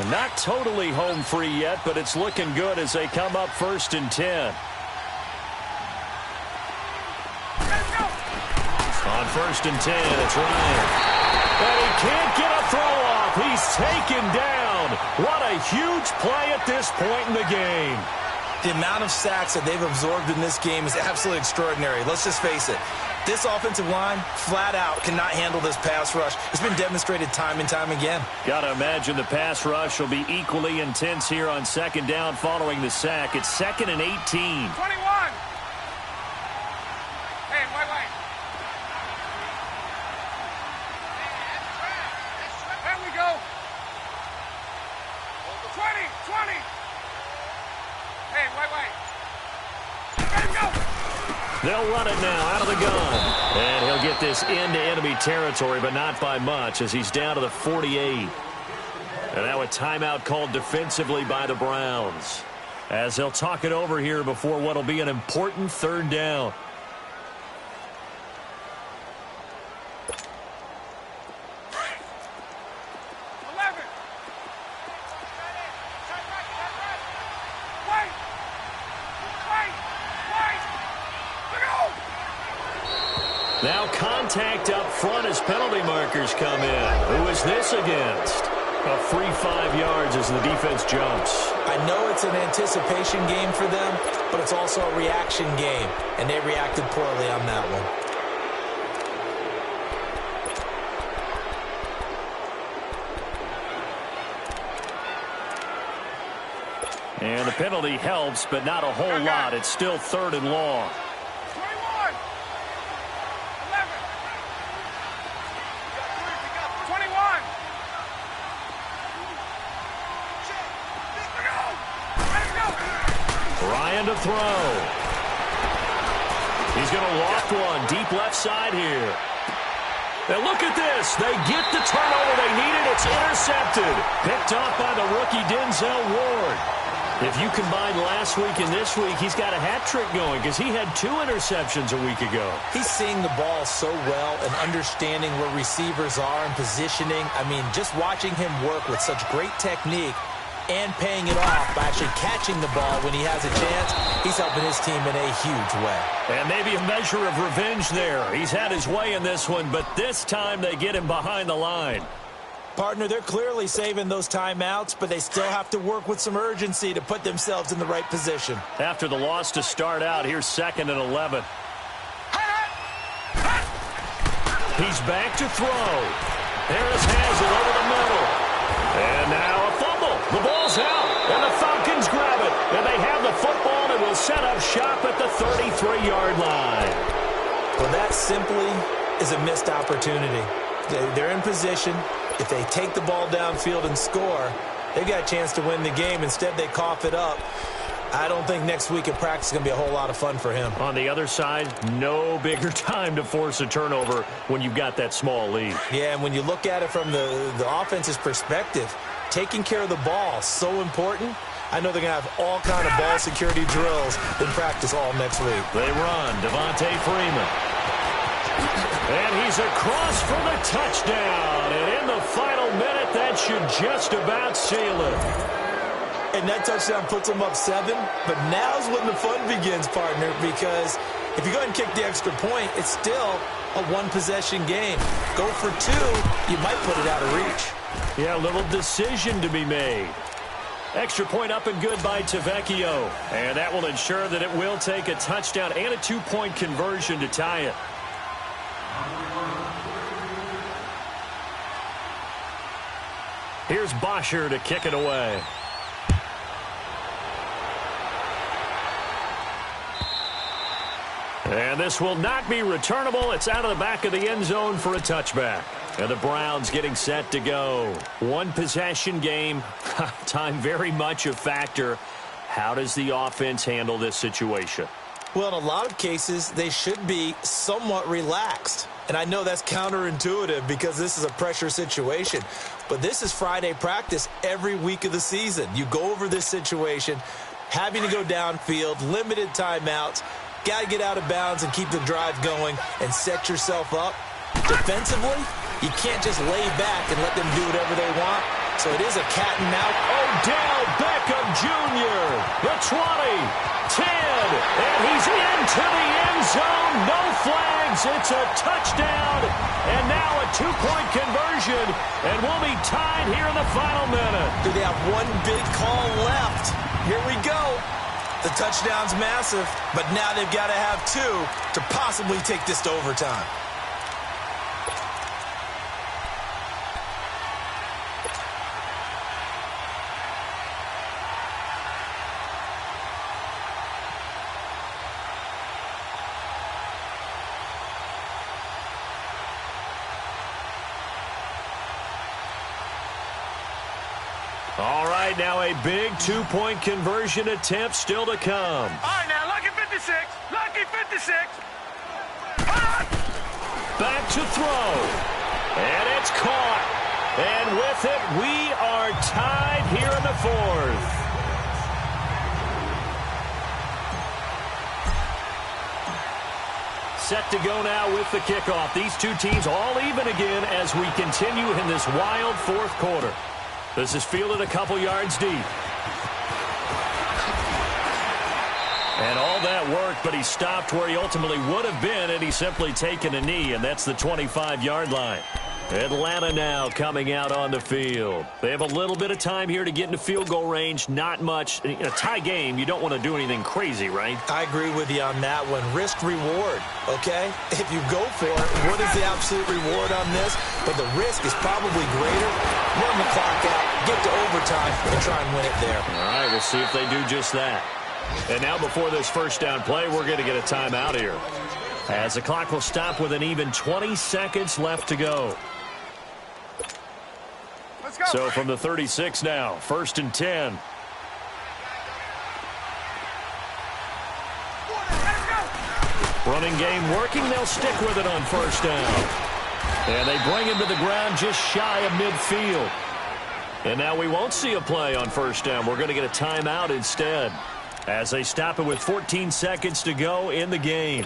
Not totally home free yet, but it's looking good as they come up 1st and 10. On 1st and 10, it's Ryan. And he can't get a throw off. He's taken down. What a huge play at this point in the game. The amount of sacks that they've absorbed in this game is absolutely extraordinary. Let's just face it. This offensive line, flat out, cannot handle this pass rush. It's been demonstrated time and time again. Got to imagine the pass rush will be equally intense here on 2nd down following the sack. It's 2nd and 18. 21. Hey, wait. There we go. 20. Hey, wait. Let him go. They'll run it now out of the gun. And he'll get this into enemy territory, but not by much as he's down to the 48. And now a timeout called defensively by the Browns as they'll talk it over here before what will be an important 3rd down. Now contact up front as penalty markers come in. Who is this against? A free 5 yards as the defense jumps. I know it's an anticipation game for them, but it's also a reaction game, and they reacted poorly on that one. And the penalty helps, but not a whole lot. It's still 3rd and long. 21. 21. Ryan to throw. He's going to loft one deep left side here. And look at this. They get the turnover they needed. It's intercepted. Picked off by the rookie Denzel Ward. If you combine last week and this week, he's got a hat trick going because he had 2 interceptions a week ago. He's seeing the ball so well and understanding where receivers are and positioning. I mean, just watching him work with such great technique and paying it off by actually catching the ball when he has a chance, he's helping his team in a huge way. And maybe a measure of revenge there. He's had his way in this one, but this time they get him behind the line. Partner, they're clearly saving those timeouts, but they still have to work with some urgency to put themselves in the right position. After the loss to start out, here's 2nd and 11. He's back to throw. Harris has it over the middle. And now a fumble. The ball's out, and the Falcons grab it. And they have the football and will set up shop at the 33-yard line. Well, that simply is a missed opportunity. They're in position. If they take the ball downfield and score, they've got a chance to win the game. Instead, they cough it up. I don't think next week at practice is going to be a whole lot of fun for him. On the other side, no bigger time to force a turnover when you've got that small lead. Yeah, and when you look at it from the offense's perspective, taking care of the ball is so important. I know they're going to have all kind of ball security drills in practice all next week. They run. Devontae Freeman. And he's across for the touchdown. And in the final minute, that should just about seal it. And that touchdown puts them up 7. But now's when the fun begins, partner, because if you go ahead and kick the extra point, it's still a one-possession game. Go for 2, you might put it out of reach. Yeah, a little decision to be made. Extra point up and good by Tavecchio. And that will ensure that it will take a touchdown and a 2-point conversion to tie it. Here's Bosher to kick it away. And this will not be returnable. It's out of the back of the end zone for a touchback. And the Browns getting set to go. One possession game. Time very much a factor. How does the offense handle this situation? Well, in a lot of cases, they should be somewhat relaxed. And I know that's counterintuitive because this is a pressure situation. But this is Friday practice every week of the season. You go over this situation, having to go downfield, limited timeouts, got to get out of bounds and keep the drive going and set yourself up. Defensively, you can't just lay back and let them do whatever they want. So it is a cat and mouse. Odell Beckham Jr., the 20, 10, and he's into the end zone. No flags. It's a touchdown. And now a 2-point conversion. And we'll be tied here in the final minute. Do they have one big call left? Here we go. The touchdown's massive, but now they've got to have 2 to possibly take this to overtime. All right, now a big 2-point conversion attempt still to come. All right, now, lucky 56. Lucky 56. Back to throw. And it's caught. And with it, we are tied here in the 4th. Set to go now with the kickoff. These two teams all even again as we continue in this wild 4th quarter. This is fielded a couple yards deep. And all that work, but he stopped where he ultimately would have been had he simply taken a knee, and that's the 25-yard line. Atlanta now coming out on the field. They have a little bit of time here to get into field goal range. Not much. In a tie game, you don't want to do anything crazy, right? I agree with you on that one. Risk reward, okay? If you go for it, what is the absolute reward on this? But the risk is probably greater. Run the clock out, get to overtime, and try and win it there. All right, we'll see if they do just that. And now before this first down play, we're going to get a timeout here, as the clock will stop with an even 20 seconds left to go. Let's go. So from the 36 now, 1st and 10. Running game working. They'll stick with it on 1st down. And they bring him to the ground just shy of midfield. And now we won't see a play on first down. We're going to get a timeout instead as they stop it with 14 seconds to go in the game.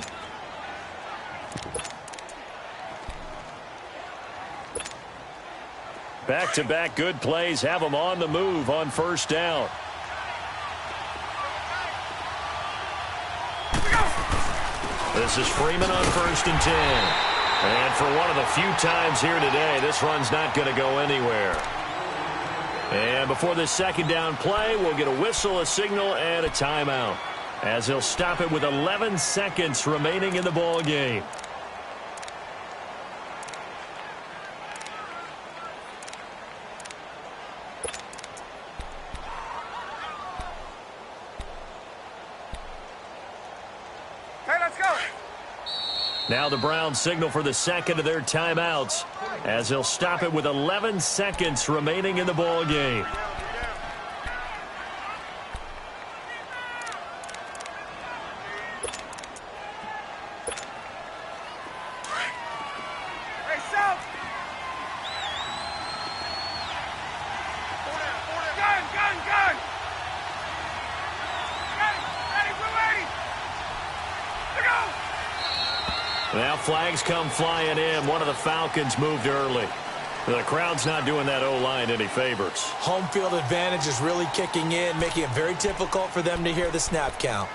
Back-to-back good plays have them on the move on first down. This is Freeman on 1st and 10. And for one of the few times here today, this run's not going to go anywhere. And before this second down play, we'll get a whistle, a signal, and a timeout, as they'll stop it with 11 seconds remaining in the ball game. Now the Browns signal for the second of their timeouts, as they'll stop it with 11 seconds remaining in the ball game. Now flags come flying in. One of the Falcons moved early. The crowd's not doing that O-line any favors. Home field advantage is really kicking in, making it very difficult for them to hear the snap count.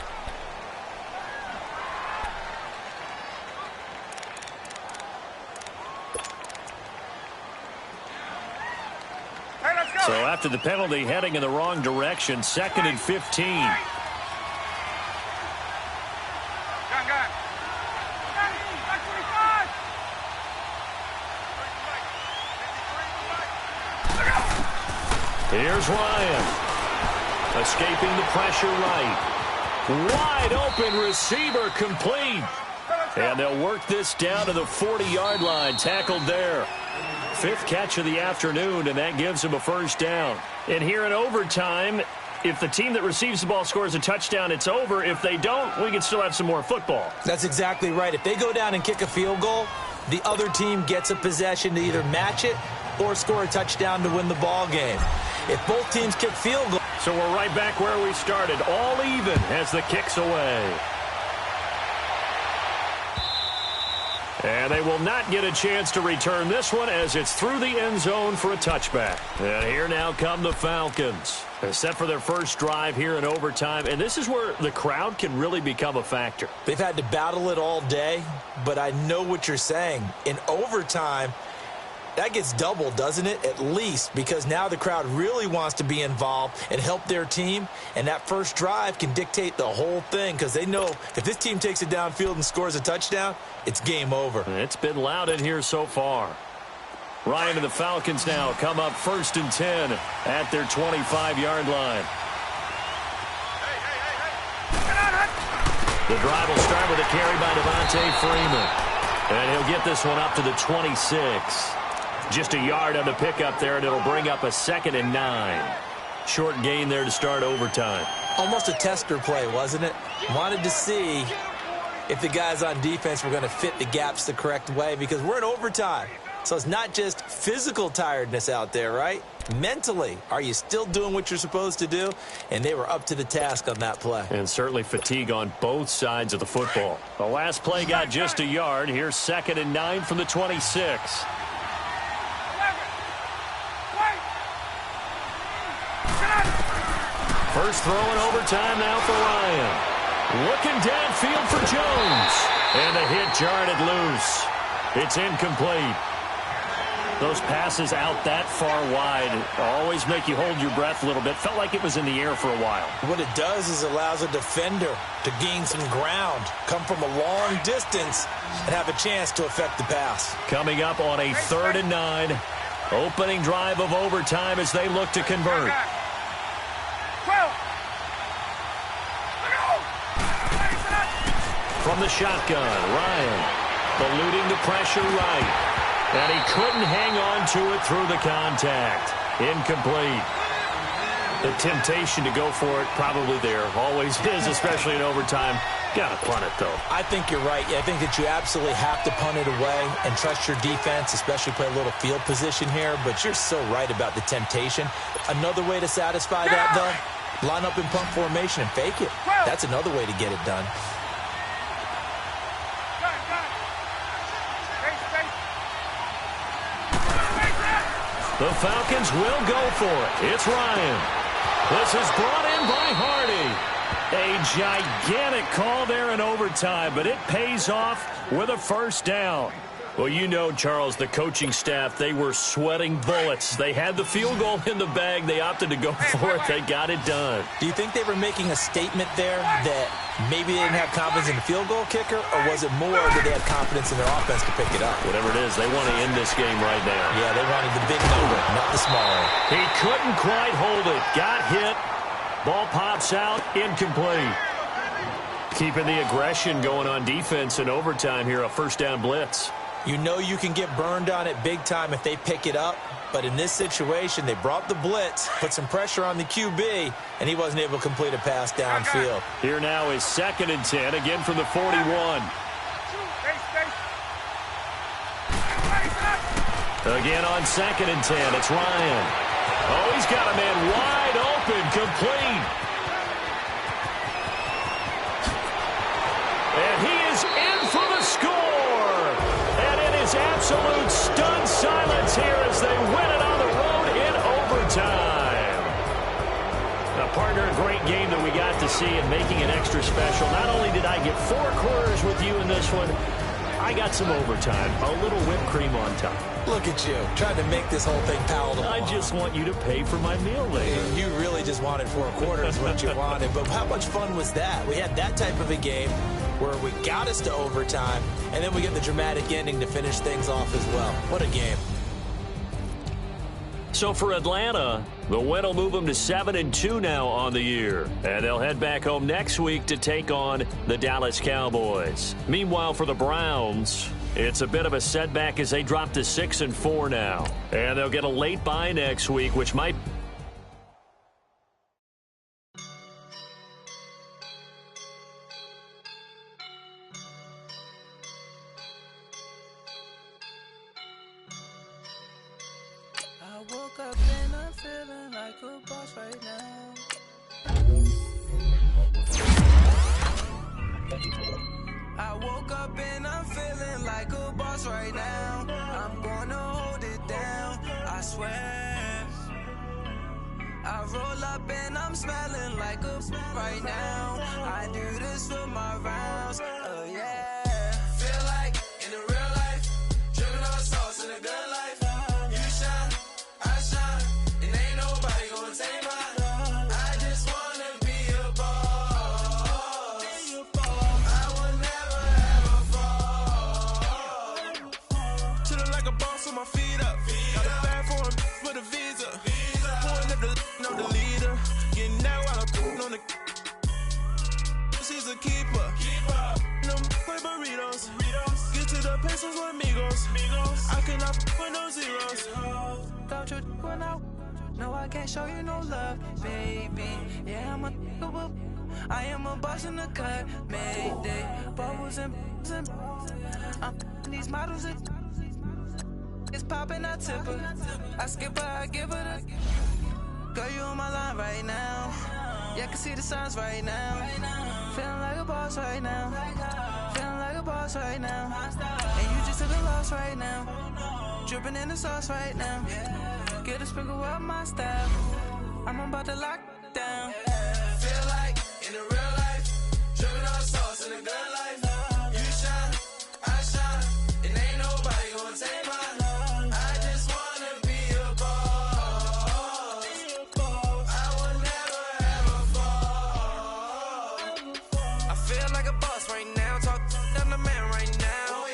So after the penalty, heading in the wrong direction, 2nd and 15. Here's Ryan. Escaping the pressure right. Wide open receiver complete. And they'll work this down to the 40-yard line. Tackled there. 5th catch of the afternoon, and that gives him a first down. And here in overtime, if the team that receives the ball scores a touchdown, it's over. If they don't, we can still have some more football. That's exactly right. If they go down and kick a field goal, the other team gets a possession to either match it or score a touchdown to win the ball game. If both teams kick field goals. So we're right back where we started, all even as the kick's away. And they will not get a chance to return this one as it's through the end zone for a touchback. And here now come the Falcons. They're set for their first drive here in overtime, and this is where the crowd can really become a factor. They've had to battle it all day, but I know what you're saying. In overtime, that gets doubled, doesn't it? At least, because now the crowd really wants to be involved and help their team, and that first drive can dictate the whole thing because they know if this team takes it downfield and scores a touchdown, it's game over. It's been loud in here so far. Ryan and the Falcons now come up 1st and 10 at their 25-yard line. The drive will start with a carry by Devontae Freeman. And he'll get this one up to the 26. Just a yard on the pickup there, and it'll bring up a 2nd and 9. Short gain there to start overtime. Almost a tester play, wasn't it? Wanted to see if the guys on defense were going to fit the gaps the correct way because we're in overtime. So it's not just physical tiredness out there, right? Mentally, are you still doing what you're supposed to do? And they were up to the task on that play. And certainly fatigue on both sides of the football. The last play got just a yard. Here's 2nd and 9 from the 26. First throw in overtime now for Ryan. Looking downfield for Jones. And the hit jarred it loose. It's incomplete. Those passes out that far wide always make you hold your breath a little bit. Felt like it was in the air for a while. What it does is allows a defender to gain some ground, come from a long distance, and have a chance to affect the pass. Coming up on a 3rd and 9. Opening drive of overtime as they look to convert. From the shotgun, Ryan eluding the pressure right. And he couldn't hang on to it through the contact. Incomplete. The temptation to go for it probably there. Always is, especially in overtime. Got to punt it, though. I think you're right. I think that you absolutely have to punt it away and trust your defense, especially play a little field position here. But you're so right about the temptation. Another way to satisfy that, though, line up in punt formation and fake it. That's another way to get it done. The Falcons will go for it. It's Ryan. This is brought in by Hardy. A gigantic call there in overtime, but it pays off with a first down. Well, you know, Charles, the coaching staff, they were sweating bullets. They had the field goal in the bag. They opted to go for it. They got it done. Do you think they were making a statement there that maybe they didn't have confidence in the field goal kicker, or was it more that they had confidence in their offense to pick it up? Whatever it is, they want to end this game right now. Yeah, they wanted the big number, not the small one. He couldn't quite hold it. Got hit. Ball pops out, incomplete. Keeping the aggression going on defense in overtime here, a first down blitz. You know you can get burned on it big time if they pick it up, but in this situation, they brought the blitz, put some pressure on the QB, and he wasn't able to complete a pass downfield. Here now is 2nd and 10, again from the 41. Again on 2nd and 10, it's Ryan. Oh, he's got a man wide open, complete. And he is in for the score. And it is absolute stunned silence here as they win it on the road in overtime. Now, partner, a great game that we got to see and making it extra special. Not only did I get 4 quarters with you in this one, I got some overtime, a little whipped cream on top. Look at you, trying to make this whole thing palatable. I just want you to pay for my meal later. You really just wanted 4 quarters what you wanted, but how much fun was that? We had that type of a game where we got us to overtime, and then we get the dramatic ending to finish things off as well. What a game. So for Atlanta, the win will move them to 7-2 now on the year. And they'll head back home next week to take on the Dallas Cowboys. Meanwhile, for the Browns, it's a bit of a setback as they drop to 6-4 now. And they'll get a late bye next week, which might... I woke up and I'm feeling like a boss right now. I woke up and I'm feeling like a boss right now. I'm gonna hold it down, I swear. I roll up and I'm smelling like a right now. I do this for my rounds, oh yeah. Feel like in the real life, dripping on sauce in a good life. You shine, I shine, and ain't nobody gonna take mine. I just wanna be a boss. I will never ever fall. Chillin' like a boss with my feet up. Got a bag for the visa. Pulling up the leader. Getting out while I'm putting on the. She's a keeper. Them play burritos. Get to the pesos with amigos. I cannot with no zeros. Don't you run out? No, I can't show you no love, baby. Yeah, I am a boss in the cut, Mayday. Bubbles and I'm these models. It's popping, I tip her. I skip her, I give her the. Girl, you on my line right now. Yeah, I can see the signs right now. Feeling like a boss right now. Feeling like a boss right now. And you just took a loss right now. Dripping in the sauce right now. Get a sprinkle up my style. I'm about to lock down. Feel like in the real life, dripping on sauce in a good life. You shine, I shine, and ain't nobody gonna take mine. I just wanna be a boss. I will never ever fall. I feel like a boss right now. Talk to the man right now. Oh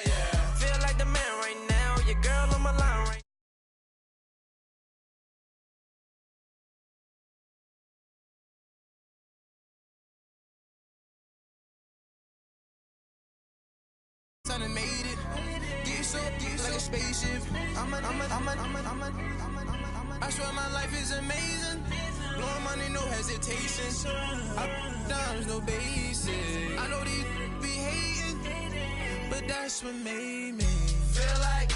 yeah. Feel like the man right now. Your girl on my line right now. Done made it. Get so like a spaceship. I swear my life is amazing. Blowing money, no hesitation. I dimes, no basic. I know these be hating, but that's what made me feel like